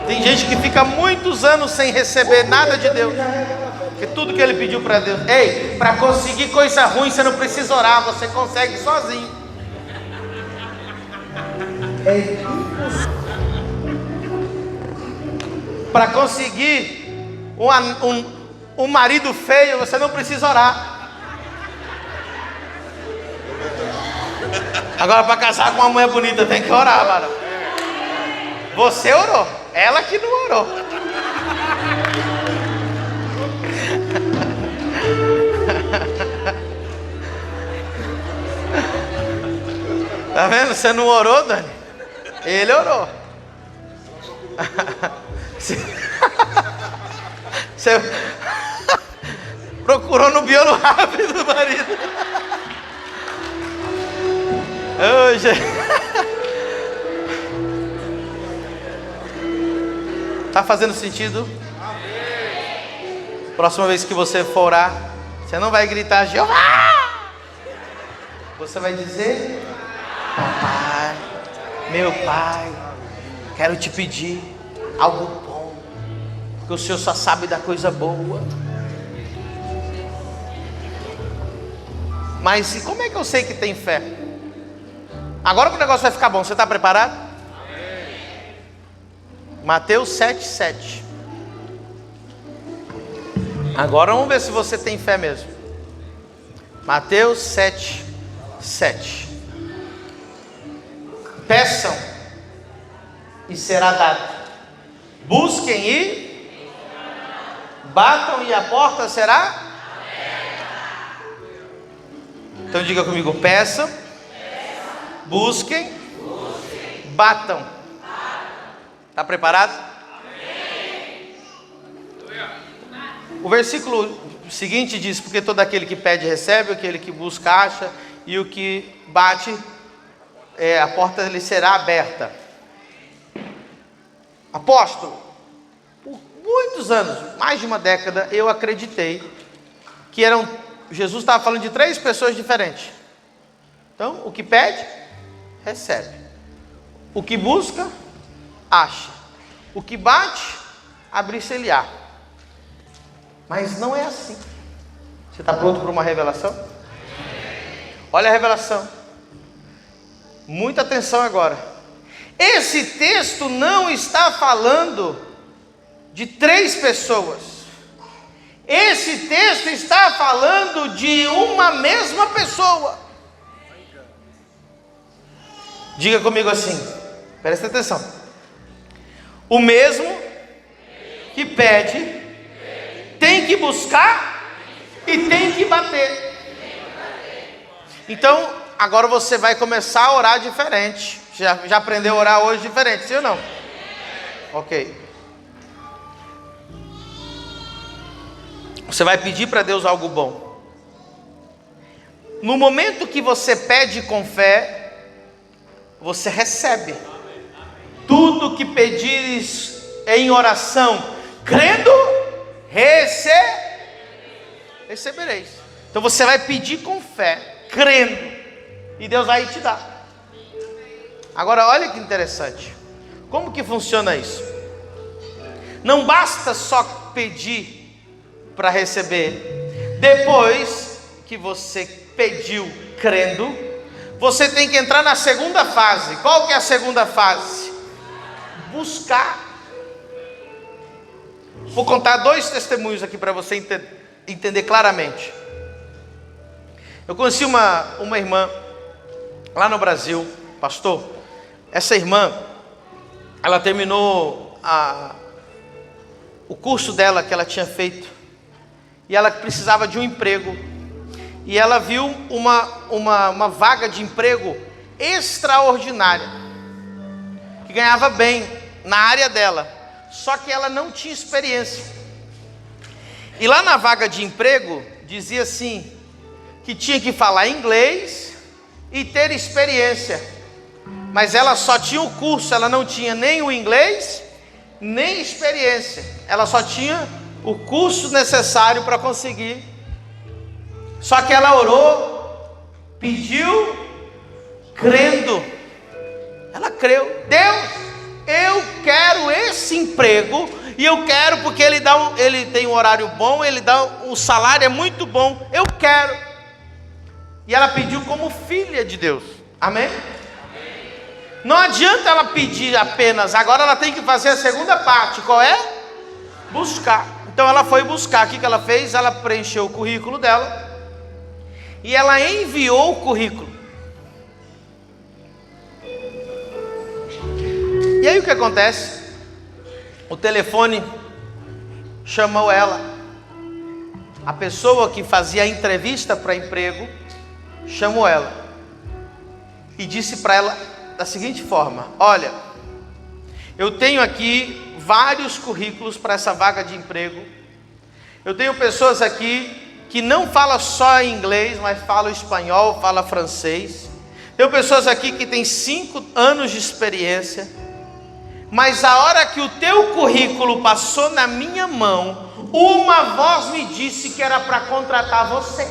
Tem gente que fica muitos anos sem receber nada de Deus, porque tudo que ele pediu para Deus. Ei, para conseguir coisa ruim você não precisa orar, você consegue sozinho. Para conseguir um marido feio, você não precisa orar. Agora, para casar com uma mulher bonita, tem que orar, mano. Você orou, ela que não orou. Tá vendo? Você não orou, Dani? Ele orou. Você procurou no biolo rápido do marido. Hoje. Tá fazendo sentido? Próxima vez que você for orar, você não vai gritar Jeová. Você vai dizer: papai, meu pai, quero te pedir algo bom, porque o Senhor só sabe da coisa boa. Mas e como é que eu sei que tem fé? Agora que o negócio vai ficar bom, você está preparado? Mateus 7,7. Agora vamos ver se você tem fé mesmo. Mateus 7,7. Peçam e será dado. Busquem e batam e a porta será? Então diga comigo: peçam, busquem, batam. Está preparado? O versículo seguinte diz: porque todo aquele que pede recebe, aquele que busca acha, e o que bate, a porta lhe será aberta. Apóstolo, por muitos anos, mais de uma década, eu acreditei que Jesus estava falando de 3 pessoas diferentes. Então, o que pede, recebe. O que busca, acha. O que bate, abre-se-lhe-á. Mas não é assim. Você está pronto para uma revelação? Olha a revelação. Muita atenção agora. Esse texto não está falando de 3 pessoas. Esse texto está falando de uma mesma pessoa. Diga comigo assim, presta atenção. O mesmo que pede, tem que buscar e tem que bater. Então, agora você vai começar a orar diferente. Já aprendeu a orar hoje diferente, sim ou não? Ok. Você vai pedir para Deus algo bom. No momento que você pede com fé, você recebe. Tudo que pedires em oração, crendo, recebereis. Então você vai pedir com fé, crendo, e Deus vai te dar. Agora olha que interessante. Como que funciona isso? Não basta só pedir para receber. Depois que você pediu crendo, você tem que entrar na segunda fase. Qual que é a segunda fase? Buscar. Vou contar 2 testemunhos aqui para você entender claramente. Eu conheci uma irmã lá no Brasil, pastor. Essa irmã, ela terminou o curso dela que ela tinha feito, e ela precisava de um emprego, e ela viu uma vaga de emprego extraordinária, que ganhava bem na área dela, só que ela não tinha experiência. E lá na vaga de emprego dizia assim, que tinha que falar inglês e ter experiência, mas ela só tinha o curso, ela não tinha nem o inglês, nem experiência, ela só tinha o curso necessário para conseguir. Só que ela orou, pediu, crendo. Ela creu. Deus, eu quero esse emprego, e eu quero porque ele tem um horário bom, o salário é muito bom, eu quero. E ela pediu como filha de Deus. Amém? Não adianta ela pedir apenas, agora ela tem que fazer a segunda parte. Qual é? Buscar. Então ela foi buscar. O que ela fez? Ela preencheu o currículo dela e ela enviou o currículo. E aí o que acontece? O telefone chamou ela. A pessoa que fazia a entrevista para emprego chamou ela e disse para ela da seguinte forma: olha, eu tenho aqui vários currículos para essa vaga de emprego. Eu tenho pessoas aqui que não falam só inglês, mas falam espanhol, falam francês. Tenho pessoas aqui que têm 5 anos de experiência. Mas a hora que o teu currículo passou na minha mão, uma voz me disse que era para contratar você.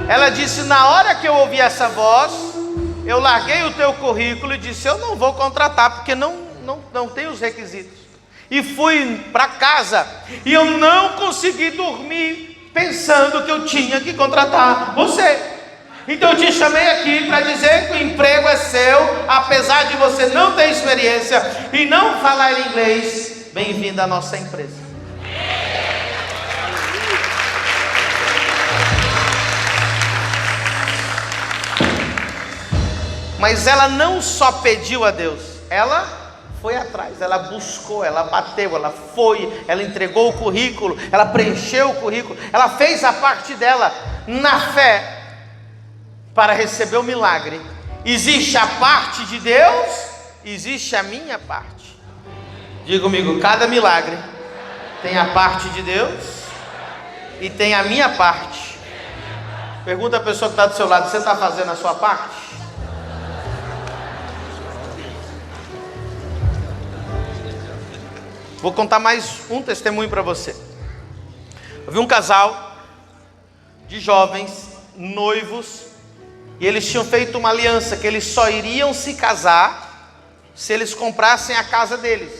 Ela disse: na hora que eu ouvi essa voz, eu larguei o teu currículo e disse: eu não vou contratar porque não tenho os requisitos. E fui para casa e eu não consegui dormir pensando que eu tinha que contratar você. Então eu te chamei aqui para dizer que o emprego é seu, apesar de você não ter experiência e não falar inglês. Bem-vindo à nossa empresa. Mas ela não só pediu a Deus, ela foi atrás, ela buscou, ela bateu, ela foi, ela entregou o currículo, ela preencheu o currículo, ela fez a parte dela na fé para receber o milagre. Existe a parte de Deus, existe a minha parte. Diga comigo: cada milagre tem a parte de Deus e tem a minha parte. Pergunta a pessoa que está do seu lado: você está fazendo a sua parte? Vou contar mais um testemunho para você. Eu vi um casal de jovens, noivos, e eles tinham feito uma aliança que eles só iriam se casar se eles comprassem a casa deles.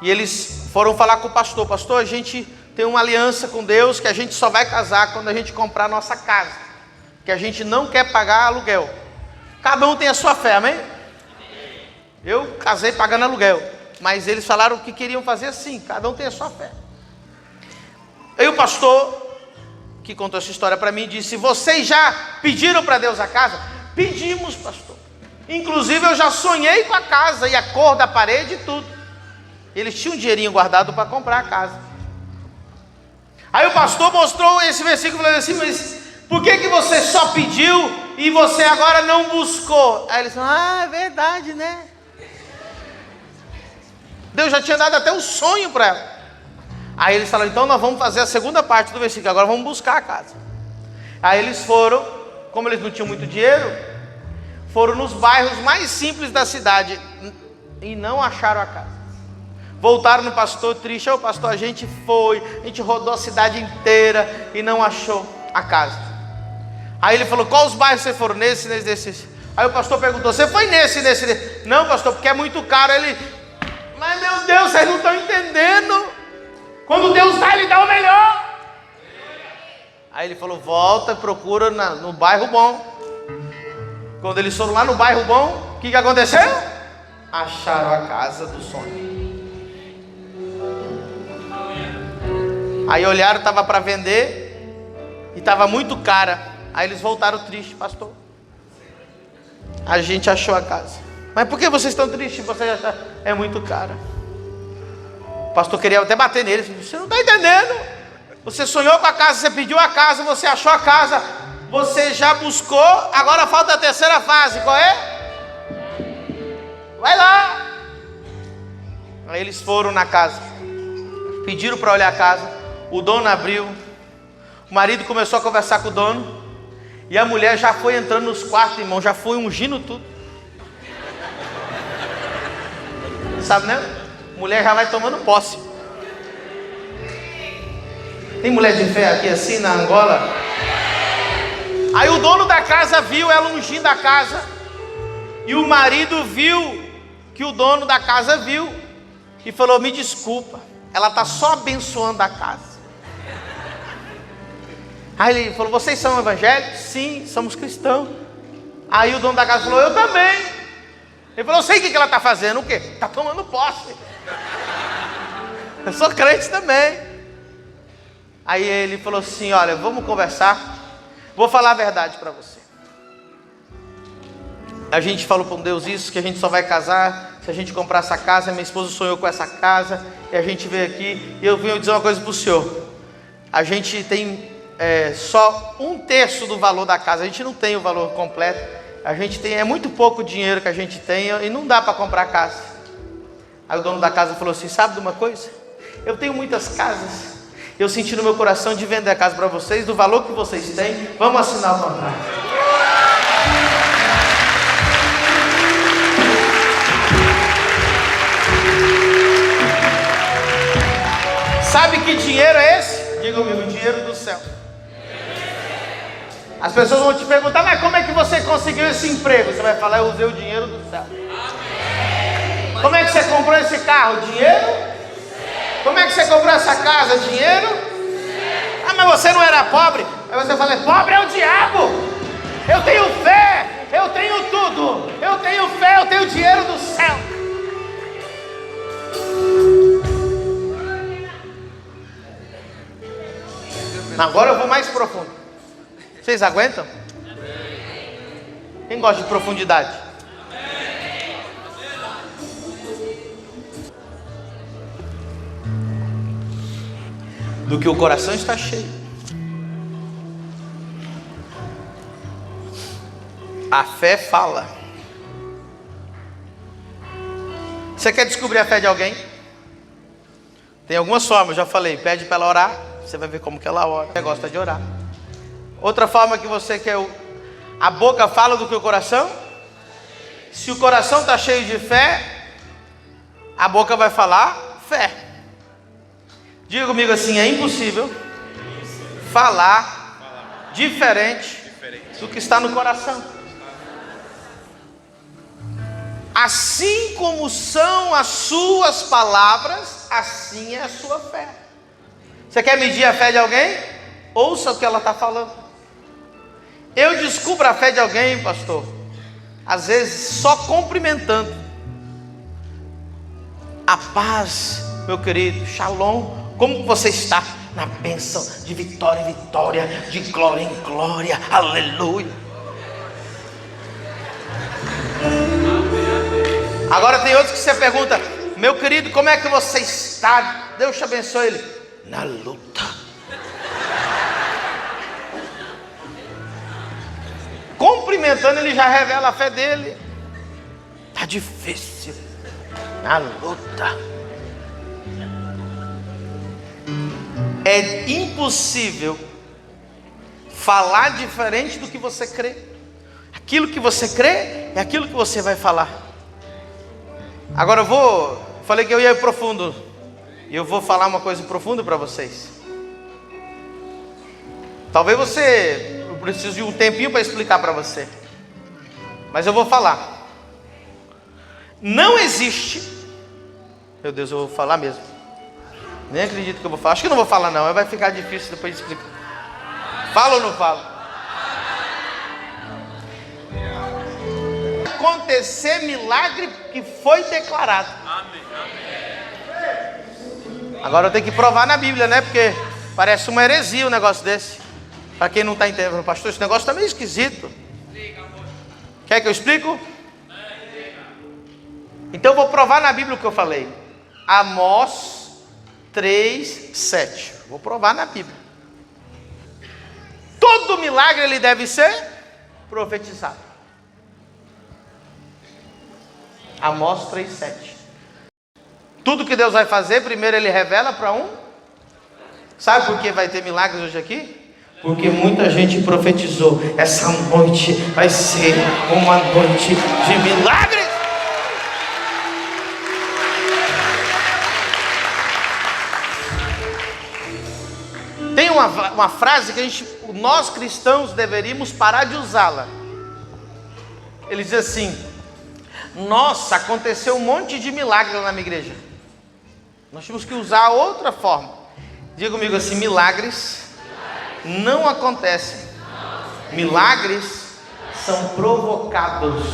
E eles foram falar com o pastor: pastor, a gente tem uma aliança com Deus que a gente só vai casar quando a gente comprar a nossa casa, que a gente não quer pagar aluguel. Cada um tem a sua fé, amém? Eu casei pagando aluguel, mas eles falaram que queriam fazer assim, cada um tem a sua fé. Aí o pastor que contou essa história para mim disse: vocês já pediram para Deus a casa? Pedimos, pastor. Inclusive eu já sonhei com a casa e a cor da parede e tudo. Eles tinham um dinheirinho guardado para comprar a casa. Aí o pastor mostrou esse versículo e falou assim: mas por que você só pediu e você agora não buscou? Aí eles falaram: é verdade, né? Deus já tinha dado até um sonho para ela. Aí eles falaram: então nós vamos fazer a segunda parte do versículo, agora vamos buscar a casa. Aí eles foram, como eles não tinham muito dinheiro, foram nos bairros mais simples da cidade e não acharam a casa. Voltaram no pastor triste: ô pastor, a gente rodou a cidade inteira e não achou a casa. Aí ele falou: qual os bairros vocês foram? Nesse. Aí o pastor perguntou: você foi nesse? Não, pastor, porque é muito caro. Ele: mas meu Deus, vocês não estão entendendo. Quando Deus dá, Ele dá o melhor. Aí ele falou: volta e procura no bairro bom. Quando eles foram lá no bairro bom, o que aconteceu? Acharam a casa do sonho. Aí olharam, estava para vender e estava muito cara. Aí eles voltaram tristes: pastor, a gente achou a casa. Mas por que vocês estão tristes? Você acha é muito cara. O pastor queria até bater neles: você não está entendendo. Você sonhou com a casa, você pediu a casa, você achou a casa, você já buscou, agora falta a terceira fase. Qual é? Vai lá. Aí eles foram na casa, pediram para olhar a casa. O dono abriu, o marido começou a conversar com o dono, e a mulher já foi entrando nos quartos, irmão, já foi ungindo tudo. Sabe, né? Mulher já vai tomando posse. Tem mulher de fé aqui assim na Angola? Aí o dono da casa viu ela ungindo a casa, e o marido viu que o dono da casa viu e falou: me desculpa, ela está só abençoando a casa. Aí ele falou: vocês são evangélicos? Sim, somos cristãos. Aí o dono da casa falou: eu também. Ele falou: eu sei o que ela está fazendo. O quê? Está tomando posse. Eu sou crente também. Aí ele falou assim: olha, vamos conversar. Vou falar a verdade para você. A gente falou com Deus isso, que a gente só vai casar se a gente comprar essa casa. Minha esposa sonhou com essa casa e a gente veio aqui. E eu vim dizer uma coisa para o senhor: a gente tem só 1/3 do valor da casa. A gente não tem o valor completo. A gente tem, é muito pouco dinheiro que a gente tem e não dá para comprar casa. Aí o dono da casa falou assim: sabe de uma coisa? Eu tenho muitas casas. Eu senti no meu coração de vender a casa para vocês, do valor que vocês têm. Vamos assinar o contrato. Sabe que dinheiro é esse? Diga comigo: dinheiro do céu. As pessoas vão te perguntar: mas como é que você conseguiu esse emprego? Você vai falar: eu usei o dinheiro do céu. Como é que você comprou esse carro? Dinheiro? Como é que você comprou essa casa? Dinheiro? Ah, mas você não era pobre? Aí você fala: pobre é o diabo. Eu tenho fé, eu tenho tudo. Eu tenho fé, eu tenho dinheiro do céu. Agora eu vou mais profundo. Vocês aguentam? Quem gosta de profundidade? Do que o coração está cheio, a fé fala. Você quer descobrir a fé de alguém? Tem algumas formas, eu já falei. Pede para ela orar, você vai ver como que ela ora. Você gosta de orar. Outra forma que você quer, a boca fala do que o coração. Se o coração está cheio de fé, a boca vai falar fé. Diga comigo assim: é impossível falar diferente do que está no coração. Assim como são as suas palavras, assim é a sua fé. Você quer medir a fé de alguém? Ouça o que ela está falando. Eu descubro a fé de alguém, pastor, às vezes só cumprimentando. A paz, meu querido, shalom. Como você está? Na bênção, de vitória em vitória, de glória em glória, aleluia. Agora tem outros que você pergunta: meu querido, como é que você está? Deus te abençoe. Ele: na luta. cumprimentando, ele já revela a fé dele. Tá difícil na luta. É impossível falar diferente do que você crê. Aquilo que você crê é aquilo que você vai falar. Agora falei que eu ia ir profundo, e eu vou falar uma coisa profunda para vocês. Talvez eu precise de um tempinho para explicar para você, mas eu vou falar. Não existe, meu Deus, eu vou falar mesmo. Nem acredito que eu vou falar. Acho que não vou falar não, vai ficar difícil depois de explicar. Falo ou não falo? Acontecer milagre que foi declarado. Agora eu tenho que provar na Bíblia, né? Porque parece uma heresia um negócio desse. Para quem não está entendendo, pastor, esse negócio está meio esquisito. Quer que eu explique? Então eu vou provar na Bíblia o que eu falei. Amós 3:7. Vou provar na Bíblia. Todo milagre ele deve ser profetizado. Amós 3:7. Tudo que Deus vai fazer, primeiro ele revela para um. Sabe por que vai ter milagres hoje aqui? Porque muita gente profetizou. Essa noite vai ser uma noite de milagres. Tem uma frase que nós cristãos deveríamos parar de usá-la. Ele diz assim: nossa, aconteceu um monte de milagre lá na minha igreja. Nós temos que usar outra forma. Diga comigo assim: milagres não acontecem. Milagres são provocados.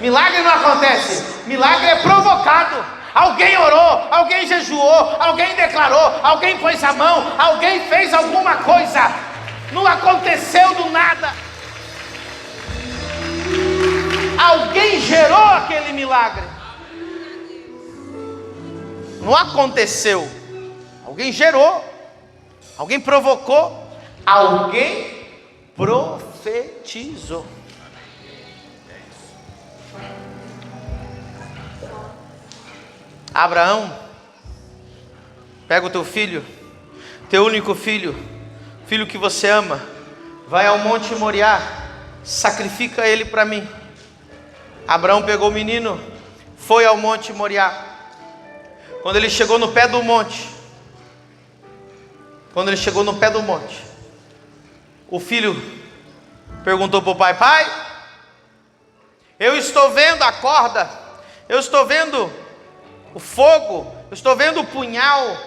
Milagre não acontece, milagre é provocado. Alguém orou, alguém jejuou, alguém declarou, alguém pôs a mão, alguém fez alguma coisa. Não aconteceu do nada. Alguém gerou aquele milagre. Não aconteceu. Alguém gerou. Alguém provocou. Alguém profetizou. Abraão, pega o teu filho, teu único filho, filho que você ama, vai ao Monte Moriá, sacrifica ele para mim. Abraão pegou o menino, foi ao Monte Moriá. Quando ele chegou no pé do monte, o filho perguntou para o pai: pai, eu estou vendo a corda, eu estou vendo o fogo, eu estou vendo o punhal,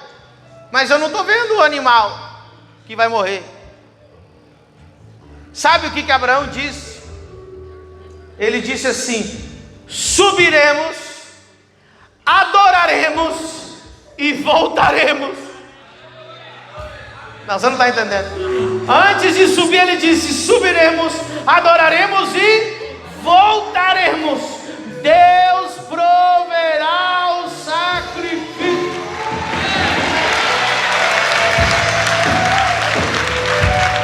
mas eu não estou vendo o animal que vai morrer. Sabe o que Abraão disse? Ele disse assim: subiremos, adoraremos e voltaremos. Não, você não está entendendo. Antes de subir ele disse: subiremos, adoraremos e voltaremos. Deus proverá o sacrifício.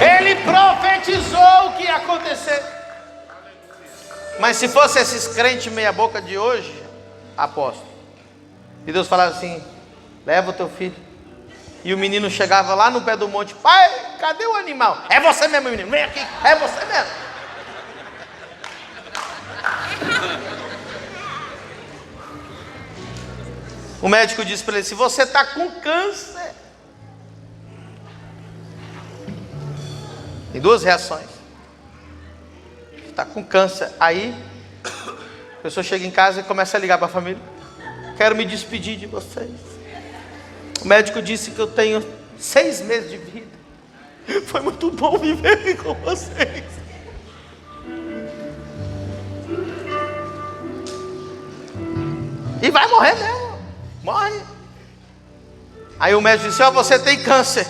Ele profetizou o que ia acontecer. Mas se fosse esses crentes meia boca de hoje, apóstolo, e Deus falava assim: leva o teu filho. E o menino chegava lá no pé do monte: pai, cadê o animal? É você mesmo, menino, vem aqui, é você mesmo. O médico disse para ele: se você está com câncer, tem duas reações. Está com câncer. Aí a pessoa chega em casa e começa a ligar para a família: quero me despedir de vocês. O médico disse que eu tenho 6 meses de vida. Foi muito bom viver com vocês. E vai morrer mesmo. Morre. Aí o médico disse: ó, você tem câncer.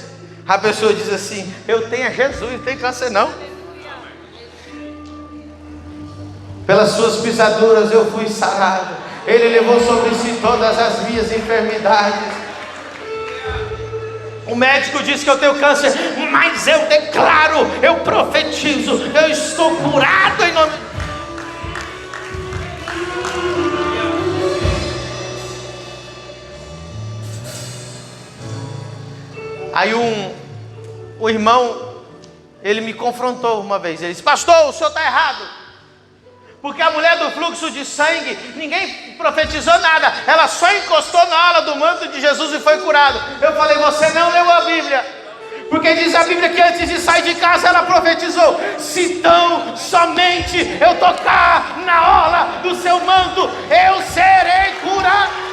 A pessoa diz assim: eu tenho Jesus, não tem câncer não. Pelas suas pisaduras eu fui sarado. Ele levou sobre si todas as minhas enfermidades. O médico disse que eu tenho câncer, mas eu declaro, eu profetizo, eu estou curado em nome. Aí o irmão, ele me confrontou uma vez. Ele disse: pastor, o senhor está errado, porque a mulher do fluxo de sangue, ninguém profetizou nada, ela só encostou na ala do manto de Jesus e foi curado. Eu falei: você não leu a Bíblia, porque diz a Bíblia que antes de sair de casa ela profetizou: se tão somente eu tocar na orla do seu manto, eu serei curado.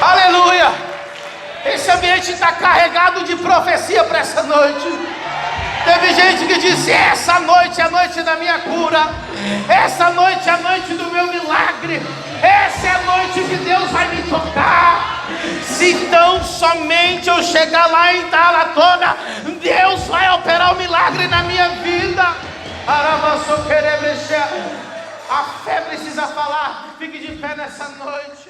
Aleluia! Esse ambiente está carregado de profecia para essa noite. Teve gente que disse: essa noite é a noite da minha cura, essa noite é a noite do meu milagre, essa é a noite que Deus vai me tocar. Se tão somente eu chegar lá em Talatona, Deus vai operar o milagre na minha vida. A fé precisa falar. Fique de pé nessa noite.